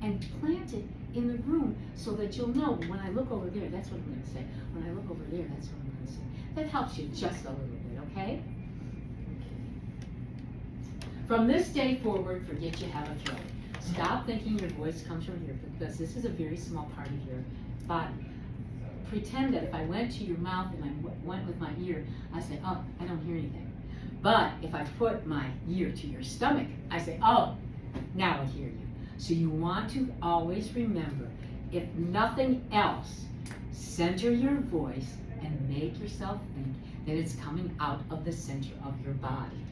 and plant it in the room so that you'll know, when I look over there, that's what I'm going to say. When I look over there, that's what I'm going to say. That helps you just a little bit, okay? From this day forward, forget you have a throat. Stop thinking your voice comes from here, because this is a very small part of your body. Pretend that if I went to your mouth and I went with my ear, I say, oh, I don't hear anything. But if I put my ear to your stomach, I say, oh, now I hear you. So you want to always remember, if nothing else, center your voice and make yourself think that it's coming out of the center of your body.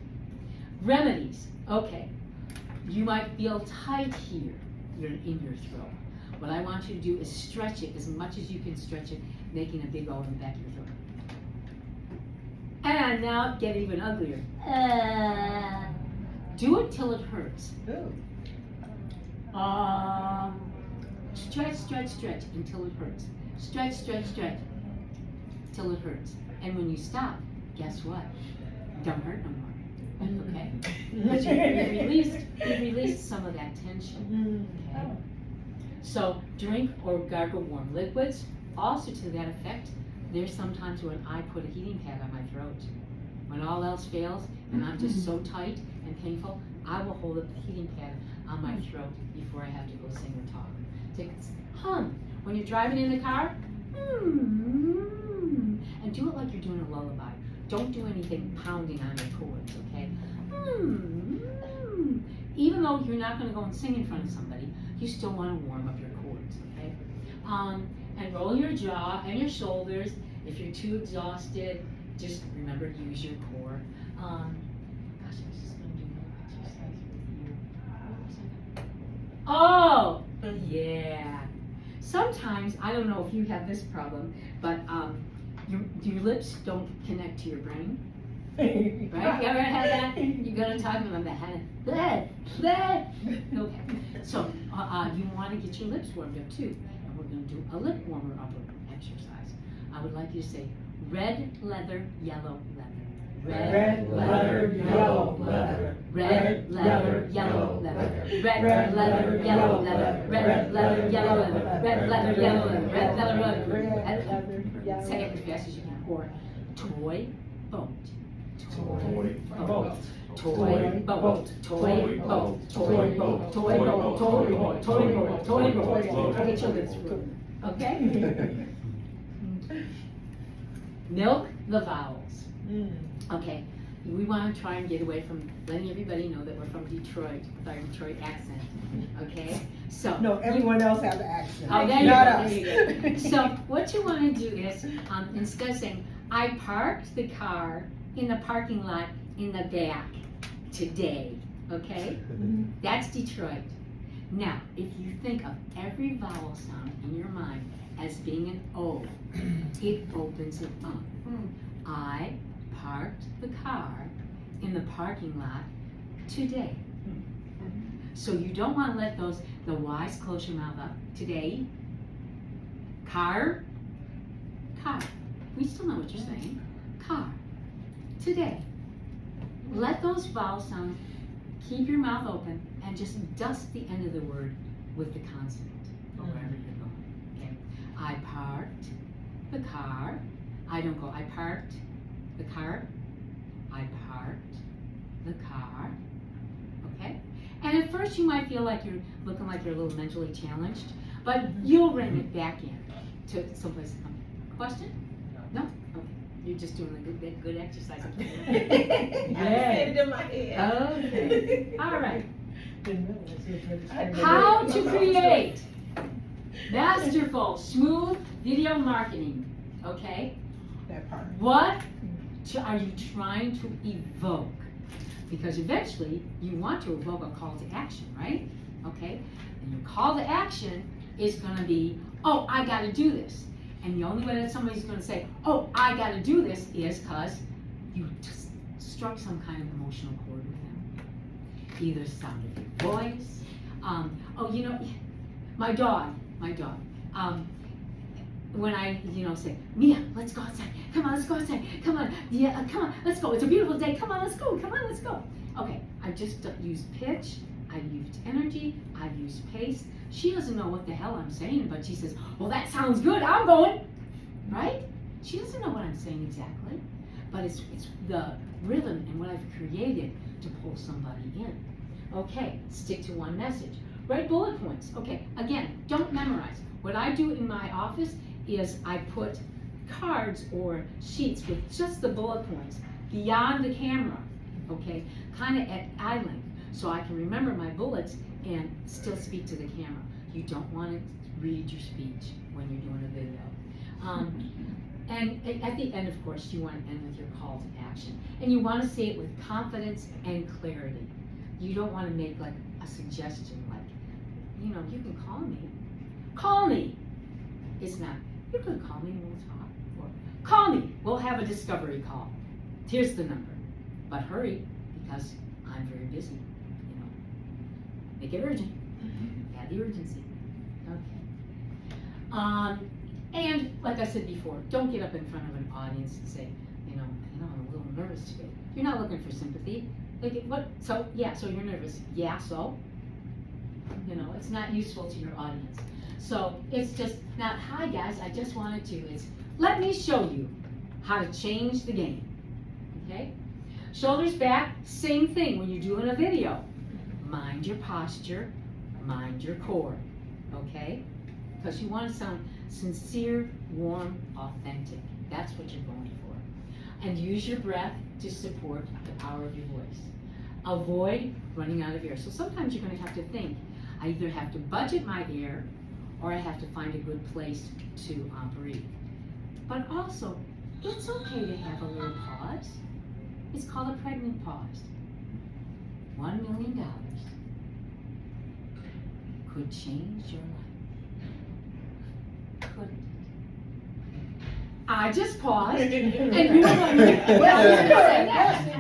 Remedies, okay. You might feel tight here, in your throat. What I want you to do is stretch it as much as you can stretch it, making a big O in the back of your throat. And now get even uglier. Do it till it hurts. Stretch, stretch, stretch until it hurts. Stretch, stretch, stretch till it hurts. And when you stop, guess what? Don't hurt no more. Okay? Because you released some of that tension. Okay? So drink or gargle warm liquids. Also to that effect, there's sometimes when I put a heating pad on my throat. When all else fails and I'm just so tight and painful, I will hold up the heating pad on my throat before I have to go sing or talk. Hum. When you're driving in the car, and do it like you're doing a lullaby. Don't do anything pounding on your chords, okay? Even though you're not going to go and sing in front of somebody, you still want to warm up your chords, okay? And roll your jaw and your shoulders. If you're too exhausted, just remember to use your core. Gosh, I was just going to do an exercise with you. Oh, yeah. Sometimes, I don't know if you have this problem, but your lips don't connect to your brain. Right? You ever had that? You're gonna talk about the head. Okay. So you want to get your lips warmed up too, and we're gonna do a lip warmer upper exercise. I would like you to say red leather, yellow leather. Red leather, yellow leather. Red leather, yellow leather. Red leather, yellow leather. Red leather, yellow leather. Red leather, yellow leather. Red leather, yellow leather. Say it as fast as you can. Or toy boat. Toy boat. Toy boat. Toy boat. Toy boat. Toy boat. Toy boat. Toy boat. Toy boat. Get your lips moving. Okay? Milk the vowels. Okay, we want to try and get away from letting everybody know that we're from Detroit with our Detroit accent. Okay, so No, everyone else has an accent. Oh, there Not you us. go, there you go. So what you want to do is instead of saying I parked the car in the parking lot in the back today. Okay, that's Detroit. Now, if you think of every vowel sound in your mind as being an O, it opens it up. I parked the car in the parking lot today. So you don't want to let the Y's close your mouth up. Today, car. We still know what you're saying. Car. Today. Let those vowel sounds, keep your mouth open, and just dust the end of the word with the consonant, or wherever you're going. Okay. I parked the car. I don't go, I parked the car. I parked the car. Okay? And at first you might feel like you're looking like you're a little mentally challenged, but you'll rein it back in to someplace. Question? No? Okay. You're just doing a good exercise. It in my head. Okay. All right. How to create masterful, smooth video marketing. Okay? That part. What are you trying to evoke? Because eventually you want to evoke a call to action, right? Okay? And your call to action is going to be, oh, I got to do this. And the only way that somebody's going to say, oh, I got to do this is because you just struck some kind of emotional chord with them. Either sound of your voice. Oh, you know, my dog. When I, say, Mia, let's go outside. Come on, let's go outside. Come on, yeah, come on, let's go. It's a beautiful day. Come on, let's go. Come on, let's go. Okay, I just used pitch. I've used energy. I've used pace. She doesn't know what the hell I'm saying, but she says, well, that sounds good. I'm going. Right? She doesn't know what I'm saying exactly, but it's the rhythm and what I've created to pull somebody in. Okay, stick to one message. Write bullet points. Okay, again, don't memorize. What I do in my office is I put cards or sheets with just the bullet points beyond the camera, okay, kind of at eye length, so I can remember my bullets and still speak to the camera. You don't want to read your speech when you're doing a video. And at the end, of course, you want to end with your call to action. And you want to say it with confidence and clarity. You don't want to make like a suggestion like, you know, you can call me. Call me. It's not, you can call me and we'll talk. Or call me, we'll have a discovery call. Here's the number. But hurry, because I'm very busy, you know. Make it urgent. Add the urgency. Okay. And like I said before, don't get up in front of an audience and say, you know, I'm a little nervous today. You're not looking for sympathy. Like, what? So you're nervous. Yeah, so? You know, it's not useful to your audience. So it's just not, hi guys, I just wanted to, it's, let me show you how to change the game. Okay? Shoulders back, same thing when you're doing a video. Mind your posture, mind your core. Okay? Because you want to sound sincere, warm, authentic. That's what you're going for. And use your breath to support the power of your voice. Avoid running out of air. So sometimes you're going to have to think, I either have to budget my air or I have to find a good place to breathe. But also, it's okay to have a little pause. It's called a pregnant pause. $1 million could change your life. Could it? I just paused, and you know what?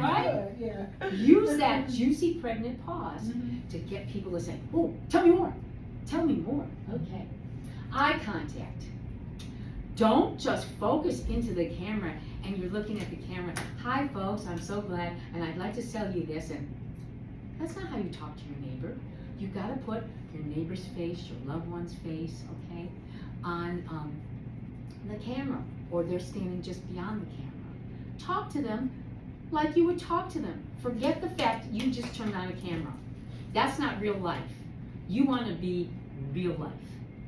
Right? Yeah. Use that juicy pregnant pause to get people to say, oh, tell me more. Tell me more. Okay. Eye contact. Don't just focus into the camera and you're looking at the camera. Hi folks, I'm so glad, and I'd like to sell you this. And that's not how you talk to your neighbor. You gotta put your neighbor's face, your loved one's face, okay, on the camera, or they're standing just beyond the camera. Talk to them like you would talk to them. Forget the fact that you just turned on a camera. That's not real life. You want to be real life,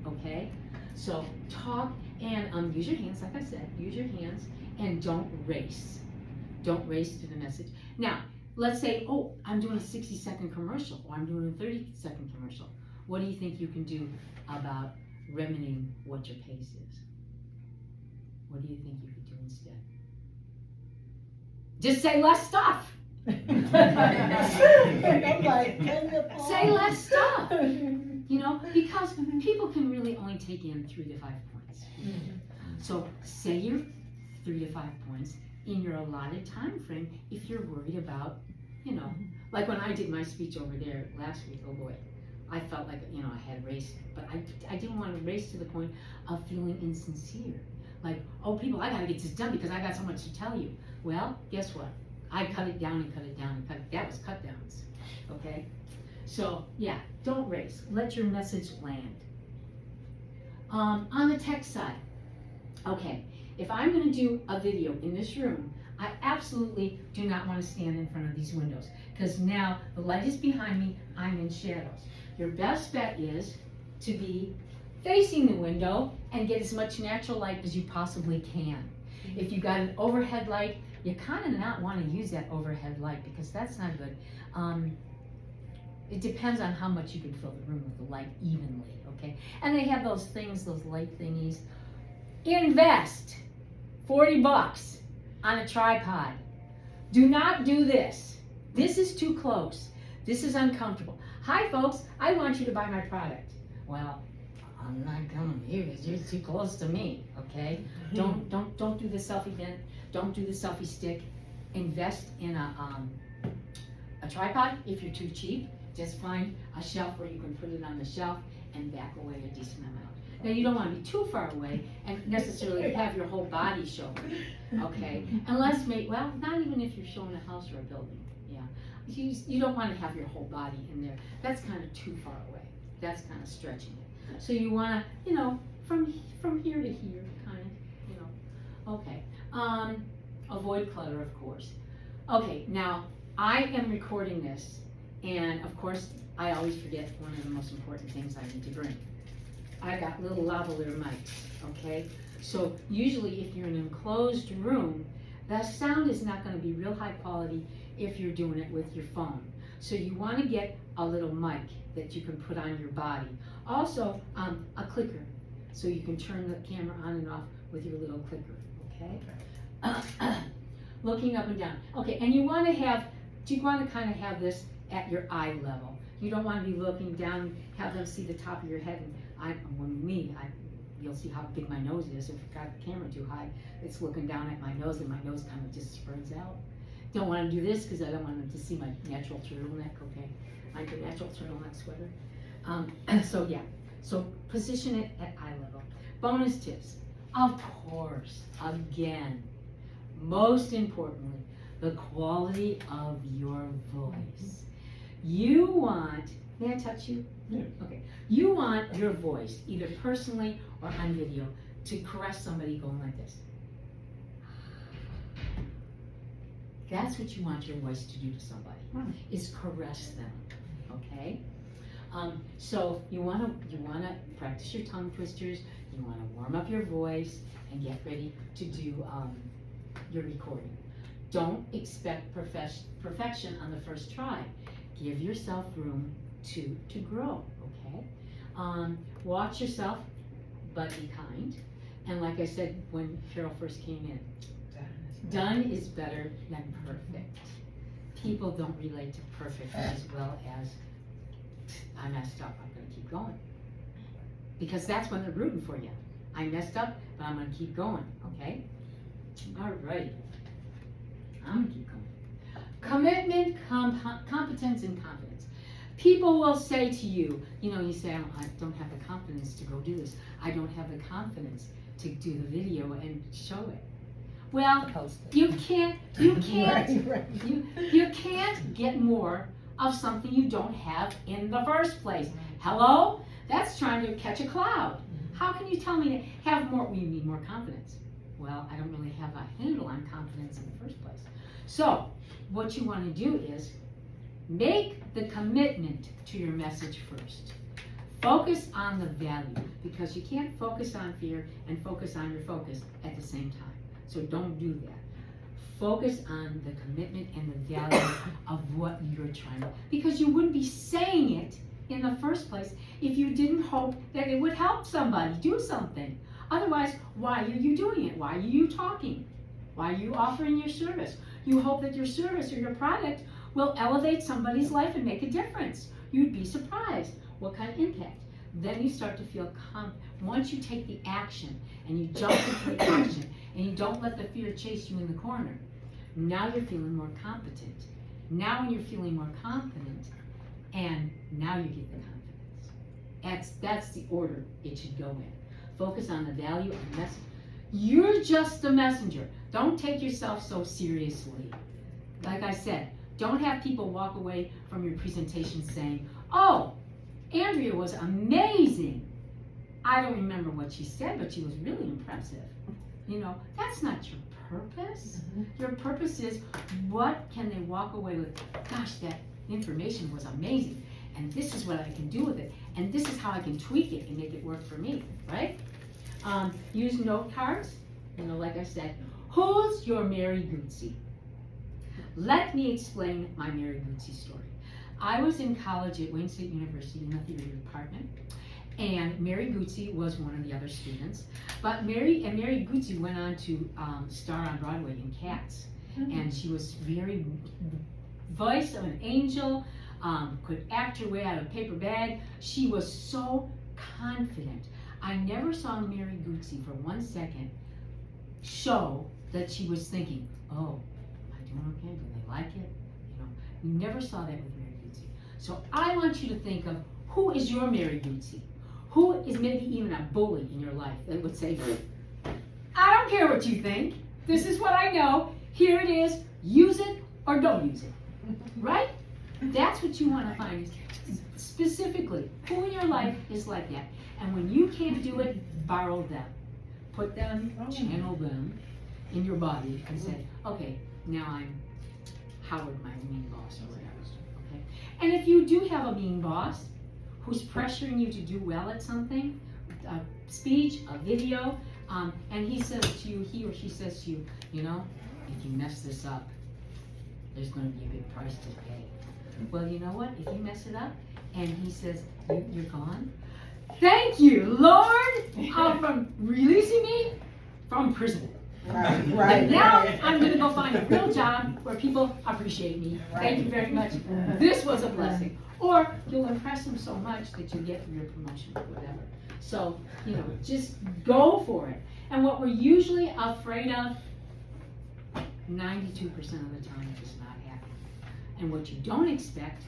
okay? So talk and use your hands, like I said, use your hands, and don't race. Don't race to the message. Now, let's say, oh, I'm doing a 60-second commercial, or I'm doing a 30-second commercial. What do you think you can do about remedying what your pace is? What do you think you could do instead? Just say less stuff. I'm like, Say less stuff. You know, because people can really only take in 3 to 5 points. So say your 3 to 5 points in your allotted time frame if you're worried about, you know, like when I did my speech over there last week, oh boy, I felt like, you know, I had raced, but I didn't want to race to the point of feeling insincere. Like, oh people, I gotta get this done because I got so much to tell you. Well, guess what? I cut it down and cut it down and cut it. That was cut downs, okay? So yeah, don't race. Let your message land. On the tech side, okay, if I'm going to do a video in this room, I absolutely do not want to stand in front of these windows because now the light is behind me, I'm in shadows. Your best bet is to be facing the window and get as much natural light as you possibly can. If you've got an overhead light, you kind of not want to use that overhead light because that's not good. It depends on how much you can fill the room with the light evenly, okay? And they have those things, those light thingies. Invest $40 on a tripod. Do not do this. This is too close. This is uncomfortable. Hi folks, I want you to buy my product. Well, I'm not coming to you because you're too close to me, okay? Don't do the selfie bin. Don't do the selfie stick. Invest in a tripod if you're too cheap. Just find a shelf where you can put it on the shelf and back away a decent amount. Now you don't want to be too far away and necessarily have your whole body shown, okay? Unless, well, not even if you're showing a house or a building, yeah. You don't want to have your whole body in there. That's kind of too far away. That's kind of stretching it. So you want to, you know, from here to here, kind of, you know. Okay. Avoid clutter, of course. Okay, now I am recording this. And of course, I always forget one of the most important things I need to bring. I got little lavalier mics, okay? So usually if you're in an enclosed room, the sound is not gonna be real high quality if you're doing it with your phone. So you wanna get a little mic that you can put on your body. Also, a clicker, so you can turn the camera on and off with your little clicker, okay? Looking up and down. Okay, and you want to kind of have this at your eye level. You don't want to be looking down, have them see the top of your head. And you'll see how big my nose is. If I've got the camera too high, it's looking down at my nose, and my nose kind of just spreads out. Don't want to do this because I don't want them to see my natural turtleneck, okay? Like a natural turtleneck sweater. So yeah, so position it at eye level. Bonus tips. Of course, again, most importantly, the quality of your voice. You want, may I touch you? Yeah. Okay. You want your voice, either personally or on video, to caress somebody going like this. That's what you want your voice to do to somebody, is caress them, okay? So you wanna practice your tongue twisters, you wanna warm up your voice and get ready to do your recording. Don't expect perfection on the first try. Give yourself room to grow, okay? Watch yourself, but be kind. And like I said when Carol first came in, done is better than perfect. People don't relate to perfect as well as I messed up, I'm gonna keep going. Because that's when they're rooting for you. I messed up, but I'm gonna keep going, okay? All right. I'm gonna keep going. Commitment, competence, and confidence. People will say to you, you say, I don't have the confidence to go do this. I don't have the confidence to do the video and show it. Well, you can't Right. you can't get more of something you don't have in the first place. Hello? That's trying to catch a cloud. How can you tell me to have more? We need more confidence. Well, I don't really have a handle on confidence in the first place. So, what you want to do is make the commitment to your message first. Focus on the value, because you can't focus on fear and focus on your focus at the same time. So don't do that. Focus on the commitment and the value of what you're trying to, because you wouldn't be saying it in the first place if you didn't hope that it would help somebody do something. Otherwise, why are you doing it? Why are you talking? Why are you offering your service? You hope that your service or your product will elevate somebody's life and make a difference. You'd be surprised what kind of impact. Then you start to feel confident. Once you take the action and you jump into the action and you don't let the fear chase you in the corner, now you're feeling more competent. Now when you're feeling more confident, and now you get the confidence. That's the order it should go in. Focus on the value and message. You're just the messenger. Don't take yourself so seriously. Like I said, don't have people walk away from your presentation saying, oh, Andrea was amazing. I don't remember what she said, but she was really impressive. That's not your purpose. Your purpose is, what can they walk away with? Gosh, that information was amazing, and this is what I can do with it, and this is how I can tweak it and make it work for me, right? Use note cards. Like I said, who's your Mary Gootsey? Let me explain my Mary Gootsey story. I was in college at Wayne State University in the theater department, and Mary Gootsey was one of the other students. But Mary Gootsey went on to star on Broadway in Cats, and she was very voice of an angel, could act her way out of a paper bag. She was so confident. I never saw Mary Gootsey for 1 second show that she was thinking, oh, am I doing okay? Do they like it? You never saw that with Mary Gootsey. So I want you to think of, who is your Mary Gootsey? Who is maybe even a bully in your life that would say, I don't care what you think. This is what I know. Here it is. Use it or don't use it. Right? That's what you want to find. Specifically, who in your life is like that? And when you can't do it, borrow them. Put them, channel them in your body and say, okay, now I'm Howard, my mean boss, or whatever. Okay? And if you do have a mean boss who's pressuring you to do well at something, a speech, a video, and he or she says to you, if you mess this up, there's going to be a big price to pay. Well, you know what? If you mess it up and he says, you're gone, thank you, Lord, from releasing me from prison. Right. Now, I'm gonna go find a real job where people appreciate me. Thank you very much. This was a blessing. Or you'll impress them so much that you get your promotion or whatever. So, just go for it. And what we're usually afraid of, 92% of the time does not happen. And what you don't expect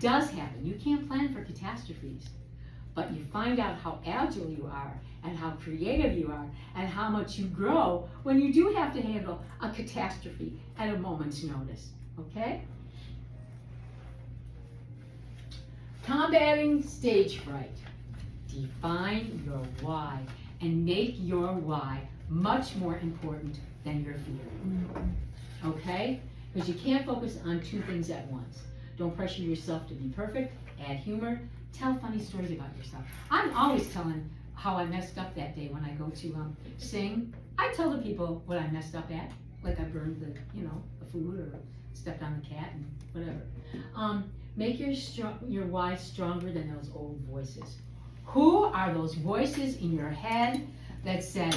does happen. You can't plan for catastrophes, but you find out how agile you are and how creative you are and how much you grow when you do have to handle a catastrophe at a moment's notice, okay? Combating stage fright. Define your why and make your why much more important than your fear, okay? Because you can't focus on two things at once. Don't pressure yourself to be perfect, add humor, tell funny stories about yourself. I'm always telling how I messed up that day when I go to sing. I tell the people what I messed up at, like I burned the food or stepped on the cat and whatever. Make your why stronger than those old voices. Who are those voices in your head that said,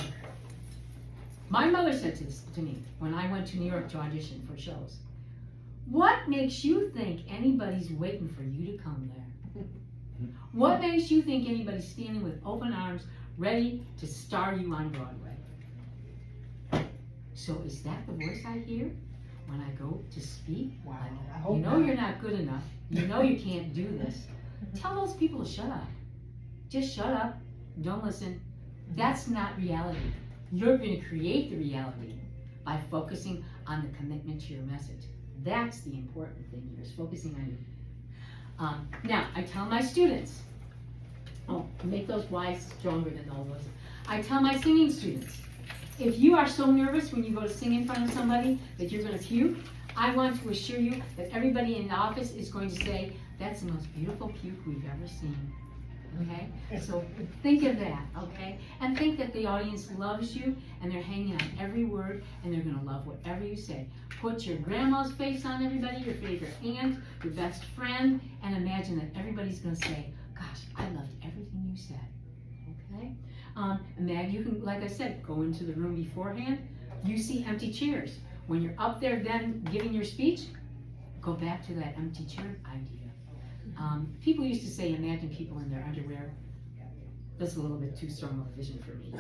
my mother said this to me when I went to New York to audition for shows. What makes you think anybody's waiting for you to come there? What makes you think anybody's standing with open arms ready to star you on Broadway? So is that the voice I hear when I go to speak? Wow, Like, I hope you know not. you're not good enough. You know you can't do this. Tell those people to shut up. Just shut up. Don't listen. That's not reality. You're going to create the reality by focusing on the commitment to your message. That's the important thing here, is focusing on you. Now, I tell my students, make those whys stronger than those voices. I tell my singing students, if you are so nervous when you go to sing in front of somebody that you're going to puke, I want to assure you that everybody in the office is going to say, that's the most beautiful puke we've ever seen. Okay? So think of that, okay? And think that the audience loves you and they're hanging on every word and they're going to love whatever you say. Put your grandma's face on everybody, your favorite aunt, your best friend, and imagine that everybody's going to say, gosh, I loved everything you said. Okay? And then you can, like I said, go into the room beforehand. You see empty chairs. When you're up there then giving your speech, go back to that empty chair idea. People used to say, imagine people in their underwear. That's a little bit too strong of a vision for me.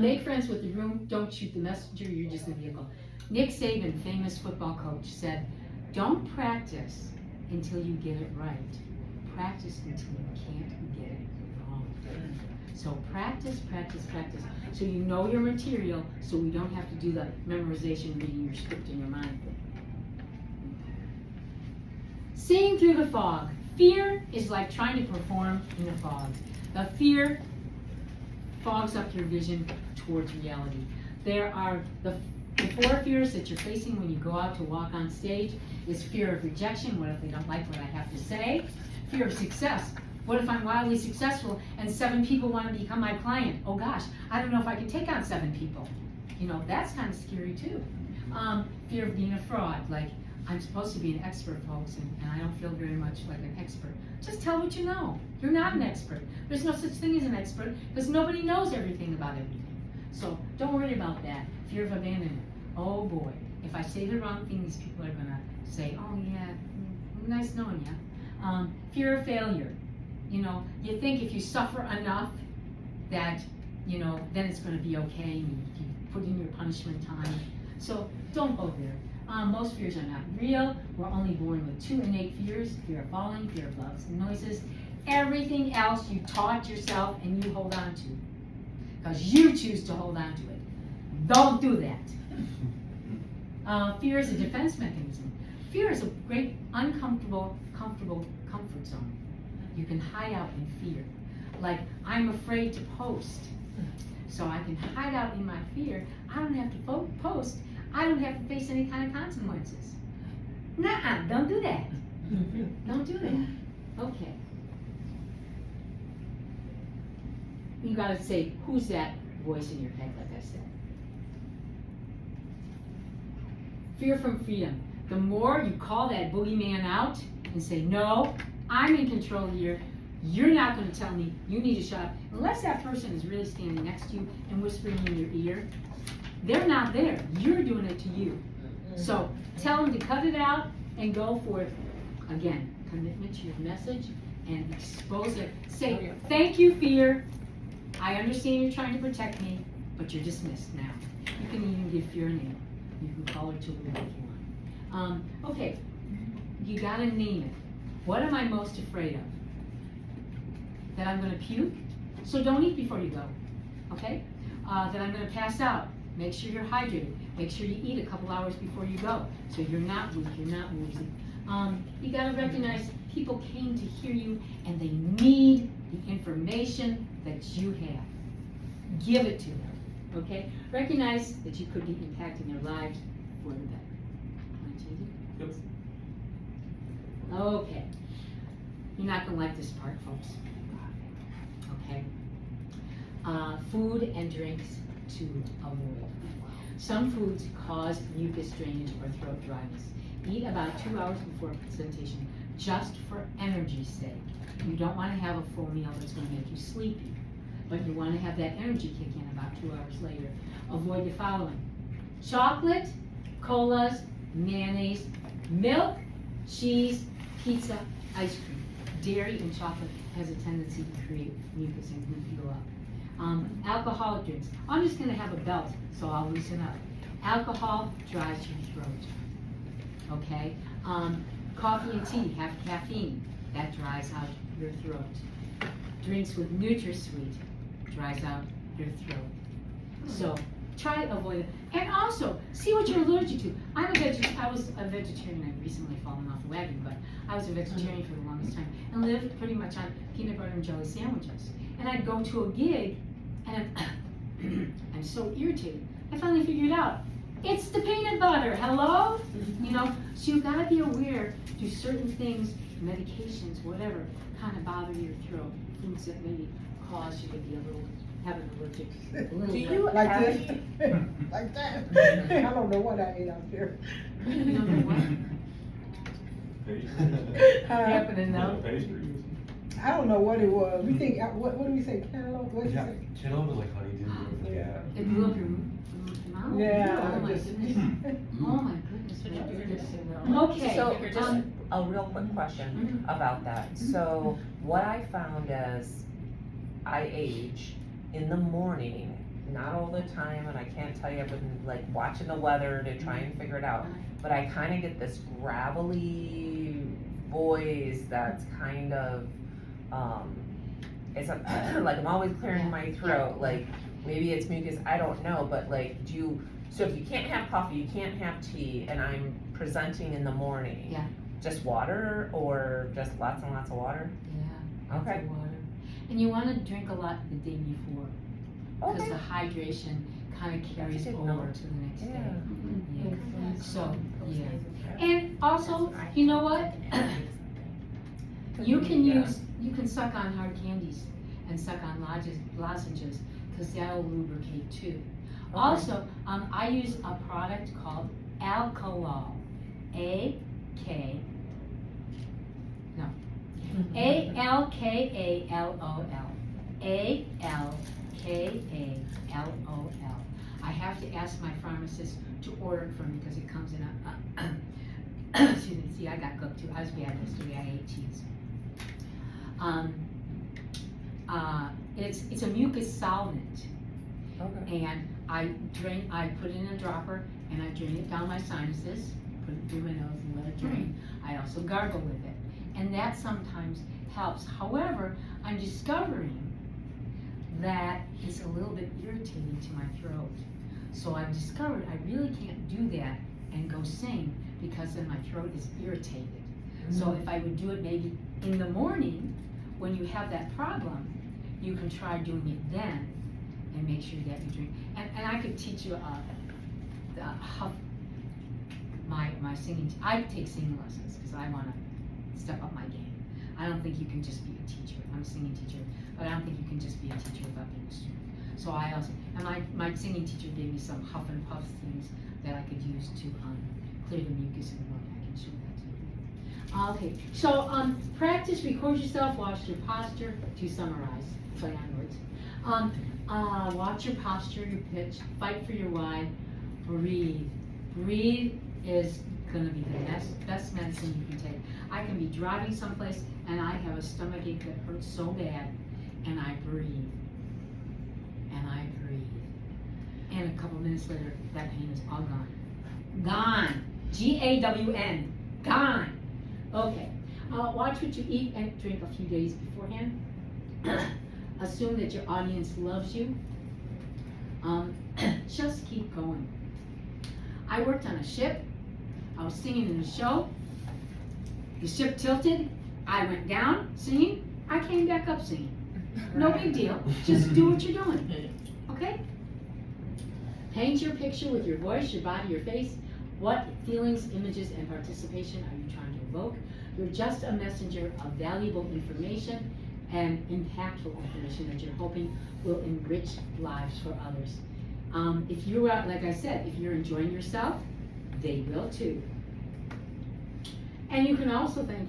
Make friends with the room. Don't shoot the messenger. You're just the vehicle. Nick Saban, famous football coach, said, don't practice until you get it right. Practice until you can't get it wrong. So practice, practice, practice. So you know your material, so we don't have to do the memorization, reading your script in your mind thing. Seeing through the fog. Fear is like trying to perform in a fog. The fear fogs up your vision towards reality. There are the four fears that you're facing when you go out to walk on stage is fear of rejection. What if they don't like what I have to say? Fear of success. What if I'm wildly successful and 7 people want to become my client? Oh gosh, I don't know if I can take on 7 people. That's kind of scary too. Fear of being a fraud. Like, I'm supposed to be an expert, folks, and I don't feel very much like an expert. Just tell what you know. You're not an expert. There's no such thing as an expert because nobody knows everything about everything. So don't worry about that. Fear of abandonment. Oh boy, if I say the wrong thing, these people are gonna say, oh yeah, nice knowing you. Fear of failure. You think if you suffer enough that, then it's gonna be okay. You put in your punishment time. So don't go there. Most fears are not real. We're only born with 2 innate fears: fear of falling, fear of loud noises. Everything else you taught yourself and you hold on to because you choose to hold on to it. Don't do that. Fear is a defense mechanism. Fear is a great uncomfortable, comfortable comfort zone. You can hide out in fear. Like, I'm afraid to post, so I can hide out in my fear. I don't have to post. I don't have to face any kind of consequences. Nuh-uh, don't do that. Don't do that. Okay. You gotta say, who's that voice in your head, like I said? Fear from freedom. The more you call that boogeyman out and say, no, I'm in control here, You're not gonna tell me you need to shut up, unless that person is really standing next to you and whispering in your ear. They're not there, you're doing it to you. So tell them to cut it out and go for it. Again, commitment to your message and expose it. Say, thank you, fear. I understand you're trying to protect me, but you're dismissed now. You can even give fear a name. You can call her Julia if you want. Okay, you gotta name it. What am I most afraid of? That I'm gonna puke? So don't eat before you go, okay? That I'm gonna pass out. Make sure you're hydrated. Make sure you eat a couple hours before you go, so you're not weak, you're not woozy. You gotta recognize people came to hear you and they need the information that you have. Give it to them, okay? Recognize that you could be impacting their lives for the better. Want to change it? Yep. Okay. You're not gonna like this part, folks. Okay? Food and drinks to avoid. Some foods cause mucus drainage or throat dryness. Eat about 2 hours before presentation, just for energy's sake. You don't want to have a full meal that's going to make you sleepy, but you want to have that energy kick in about 2 hours later. Avoid the following: chocolate, colas, mayonnaise, milk, cheese, pizza, ice cream. Dairy and chocolate has a tendency to create mucus and gluten buildup. Alcoholic drinks. I'm just going to have a belt, so I'll loosen up. Alcohol dries your throat. Okay? Coffee and tea have caffeine. That dries out your throat. Drinks with NutraSweet dries out your throat. So try to avoid it. And also, see what you're allergic to. I was a vegetarian. I've recently fallen off the wagon, but I was a vegetarian for the longest time and lived pretty much on peanut butter and jelly sandwiches. And I'd go to a gig, and I'm so irritated. I finally figured out, it's the peanut butter, hello? You know, so you've got to be aware, do certain things, medications, whatever, kind of bother your throat. Foods that maybe cause you to be have an allergic, a little Do you Like have, this, like that. I don't know what I ate out there. You don't know what? Happening now. Pastry. I don't know what it was. We think, what do we say, cantaloupe? What did you Yeah, say? cantaloupe is like honeydew. Yeah. It blew up your mouth? Yeah, Oh my just- goodness. Oh my goodness. Okay. so just a real quick question Mhm. about that. So what I found as I age in the morning, not all the time, and I can't tell you, I've been like watching the weather to try and figure it out, but I kind of get this gravelly voice that's kind of, it's a, like I'm always clearing my throat, like maybe it's mucus, I don't know, but like so if you can't have coffee, you can't have tea, and I'm presenting in the morning. Yeah. Just water or just lots and lots of water? Yeah. lots Okay. of water. And you want to drink a lot the day before, because Okay. the hydration kind of carries didn't over know. to the next Yeah. day. Yeah. So, yeah. And also, you know what? You can suck on hard candies and suck on lozenges, because that'll lubricate too. Also, I use a product called Alkalol. Alkalol. Alkalol. I have to ask my pharmacist to order it for me because it comes in a, excuse me, see, I got cooked too. I was bad yesterday, I ate cheese. It's a mucus solvent. Okay. And I put it in a dropper and I drain it down my sinuses, put it through my nose and let it drain. I also gargle with it. And that sometimes helps. However, I'm discovering that it's a little bit irritating to my throat. So I've discovered I really can't do that and go sing because then my throat is irritated. So if I would do it maybe in the morning when you have that problem, you can try doing it then and make sure that you drink. And I could teach you my singing. I take singing lessons because I want to step up my game. I don't think you can just be a teacher. I'm a singing teacher, but I don't think you can just be a teacher without being a student. So I also, and my singing teacher gave me some huff and puff things that I could use to clear the mucus in the morning. I can show that to you. Okay, so, practice, record yourself, watch your posture, to summarize, play on words. Watch your posture, your pitch, fight for your why, breathe. Breathe is gonna be the best medicine you can take. I can be driving someplace and I have a stomachache that hurts so bad, and I breathe. And I breathe. And a couple minutes later, that pain is all gone. Gone. G-A-W-N. Gone. Okay. Watch what you eat and drink a few days beforehand. Assume that your audience loves you. Just keep going. I worked on a ship. I was singing in the show. The ship tilted. I went down singing. I came back up singing. No big deal. Just do what you're doing. Okay? Paint your picture with your voice, your body, your face. What feelings, images, and participation are you trying to evoke? You're just a messenger of valuable information and impactful information that you're hoping will enrich lives for others. If you're, like I said, if you're enjoying yourself, they will too. And you can also think,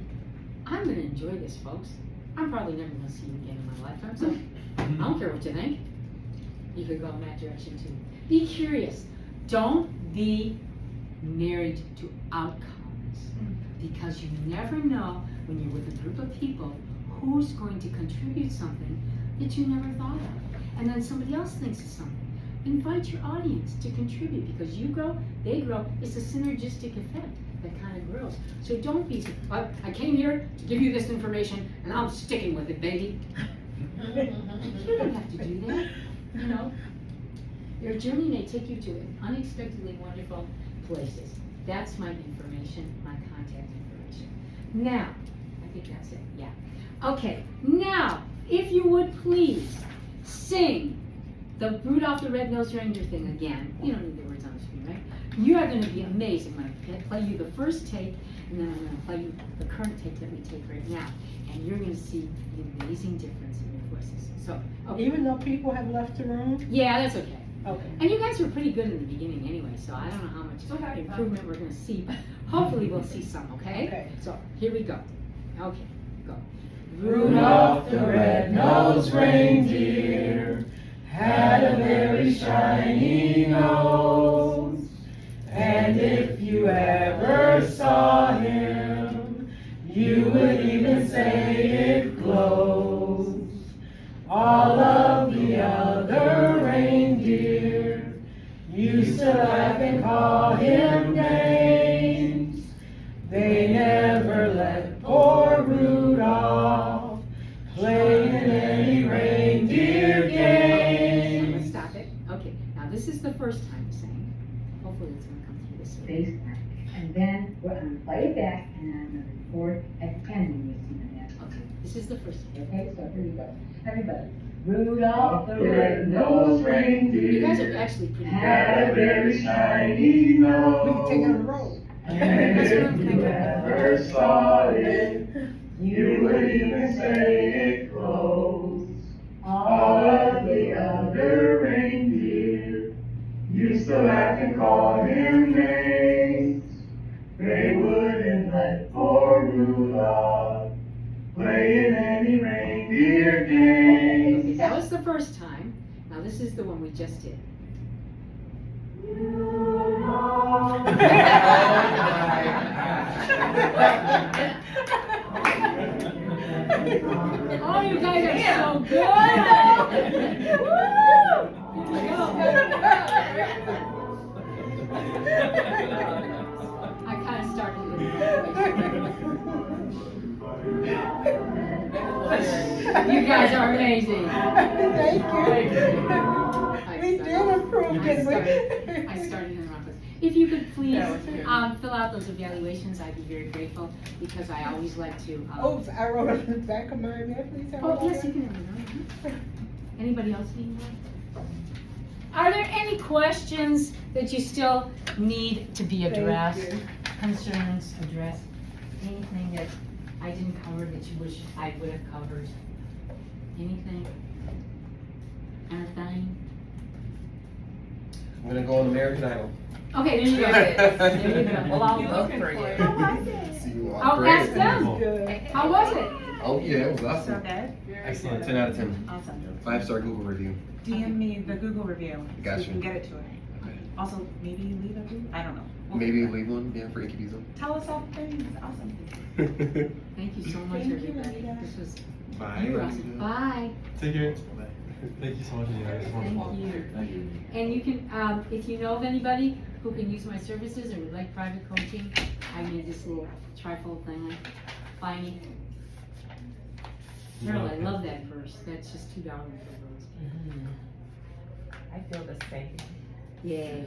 I'm gonna enjoy this, folks. I'm probably never gonna see you again in my lifetime, so I don't care what you think. You could go in that direction too. Be curious. Don't be married to outcomes, because you never know when you're with a group of people who's going to contribute something that you never thought of. And then somebody else thinks of something. Invite your audience to contribute, because you grow, they grow. It's a synergistic effect that kind of grows. So don't be, I came here to give you this information and I'm sticking with it, baby. You don't have to do that, you know. Your journey may take you to unexpectedly wonderful places. That's my information, my contact information. Now, I think that's it, yeah. Okay, now, if you would please sing the Rudolph the Red-Nosed Reindeer thing again. You don't need the words on the screen, right? You are going to be amazed. I'm going to play you the first tape, and then I'm going to play you the current tape that we take right now. And you're going to see the amazing difference in your voices. So, okay. Even though people have left the room? Yeah, that's okay. Okay. And you guys were pretty good in the beginning anyway, so I don't know how much improvement we're going to see, but hopefully we'll see some, okay? Okay. So, here we go. Okay, go. Rudolph the red-nosed reindeer had a very shiny nose, and if you ever saw him, you would even say it glows. All of the other reindeer used to laugh and call him names. They never let poor Rudolph play in any reindeer game. Stop it. Okay, now this is the first time saying. Hopefully it's going to come through this way. Bass line. And then we're going to play it back, and I'm going to record at the end when you sing it. Okay, this is the first time. Okay, so here we go. Everybody. Rudolph the Red-nosed You reindeer guys are actually pretty good. had a very shiny nose. We can take it on the road. And if you ever saw it, you would even say it glows. All of the other reindeer used to laugh and call him names. They wouldn't let poor Rudolph play in any reindeer Okay, games. that was the first time. Now this is the one we just did. Oh, you guys are so good! Woo! Here we go. I kind of started it. You guys are amazing. Thank you. We did improve, didn't we? I started in the wrong place. If you could please fill out those evaluations, I'd be very grateful, because I always like to. Oops, I wrote it on the back of mine there, please. Oh, yes, you can. Anybody else need one? Are there any questions that you still need to be addressed? Thank you. Concerns addressed? Anything that I didn't cover that you wish I would have covered? Anything? Anything? I'm gonna go on American Idol. Okay, there you go. There you go. Well, I'll You vote looking for for you. it. See you on Oh, ask them? Good. How was it? Oh yeah, it was So awesome. good. Excellent. 10 out of 10. Awesome. 5-star Google review. DM me the Google review. So Gotcha. we can get it to her. Okay. Also, maybe leave a review. I don't know. We'll Maybe figure it leave one, yeah, for Icky Diesel. out. Tell us all things. Awesome. Thank you so much, Thank you, everybody. Anita. This was, Bye. you were awesome. Bye. Take care. Thank you so much, Anita. It's wonderful. Thank you. And you can, if you know of anybody who can use my services and would like private coaching, I made this little trifold thing, like, buy me. Carol, I love that purse. That's just $2 for those. I feel the same. Yay.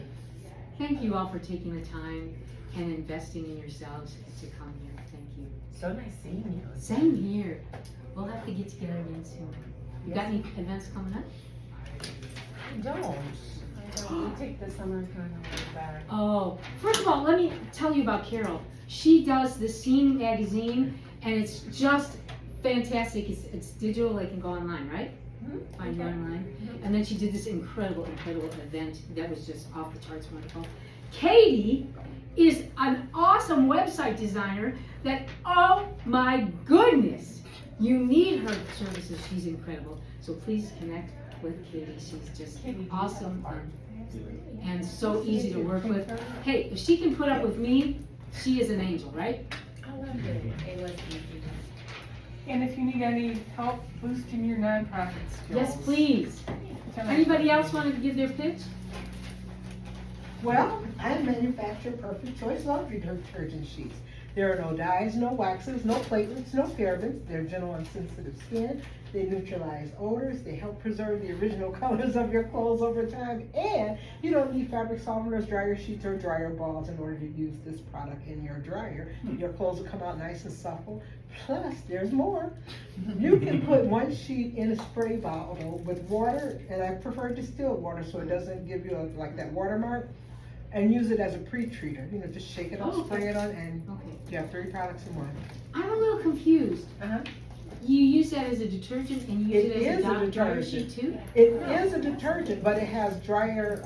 Thank you all for taking the time and investing in yourselves to come here. Thank you. So nice seeing you. Same here. We'll have to get together again soon. You got any events coming up? I don't. We take the summer kind of like back. Oh, first of all, let me tell you about Carol. She does the Scene magazine, and it's just fantastic. It's digital, they can go online, right? Find you online. And then she did this incredible event that was just off the charts wonderful. Katie is an awesome website designer that, oh my goodness, you need her services. She's incredible. So please connect with Katie. She's just awesome and so easy to work with. Hey, if she can put up with me, she is an angel, right? I love it. It was easy. And if you need any help boosting your nonprofit skills. Yes, please. Anybody else want to give their pitch? Well, I manufacture Perfect Choice laundry detergent sheets. There are no dyes, no waxes, no platelets, no parabens. They're gentle on sensitive skin. They neutralize odors. They help preserve the original colors of your clothes over time. And you don't need fabric softeners, dryer sheets, or dryer balls in order to use this product in your dryer. Your clothes will come out nice and supple. Plus, there's more. You can put one sheet in a spray bottle with water, and I prefer distilled water so it doesn't give you like that watermark, and use it as a pre-treater. You know, just shake it up, Oh, spray it on, and Okay. you have 3 products in one. I'm a little confused. Uh-huh. You use that as a detergent and you use It it as is a a dryer sheet detergent. too? It is a detergent, but it has drier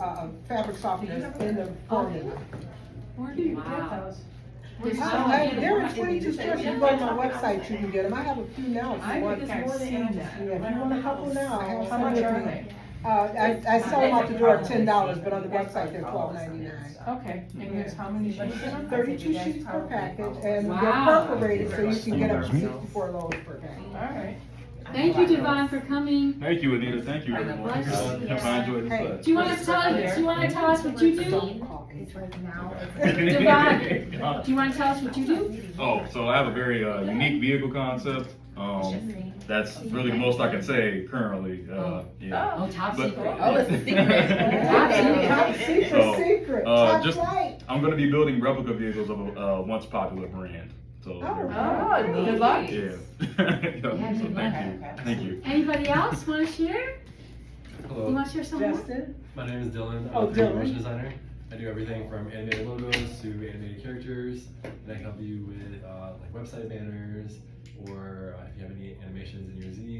fabric softeners in the formula. Where do you Wow. get those? There's so There are many. 22 stores. You can go to my website, you can get them. I have a few now. If I you want. think I've seen that. Yeah, if you want a couple now, I have How some much with are me. they? I sell them out the door at $10, but on the website they're $12.99. Okay, and there's how many sheets in them? 32 sheets per package, and they're Wow. perforated, so you can get up to 64 loads per package. Alright. Thank you, Devon, for coming. Thank you, Anita. Thank you, everyone. I enjoyed this Hey. class. Do you want to tell us what you do? Don't call me. It's like now. Devon, do you want to tell us what you do? Oh, so I have a very unique vehicle concept. That's really the most I can say currently. Yeah. Oh, top But- secret. Oh, it's a secret. Top secret, So, secret, uh, top just- flight. I'm going to be building replica vehicles of a once popular brand. So, Oh, Good luck. yeah. So good luck. thank you. Thank you. Anybody else want to share? You Hello, want to share some more? Justin? my name is Dylan. Oh, I'm a 3D Dylan. motion designer. I do everything from animated logos to animated characters, and I can help you with like website banners, or if you have any animations in your zine.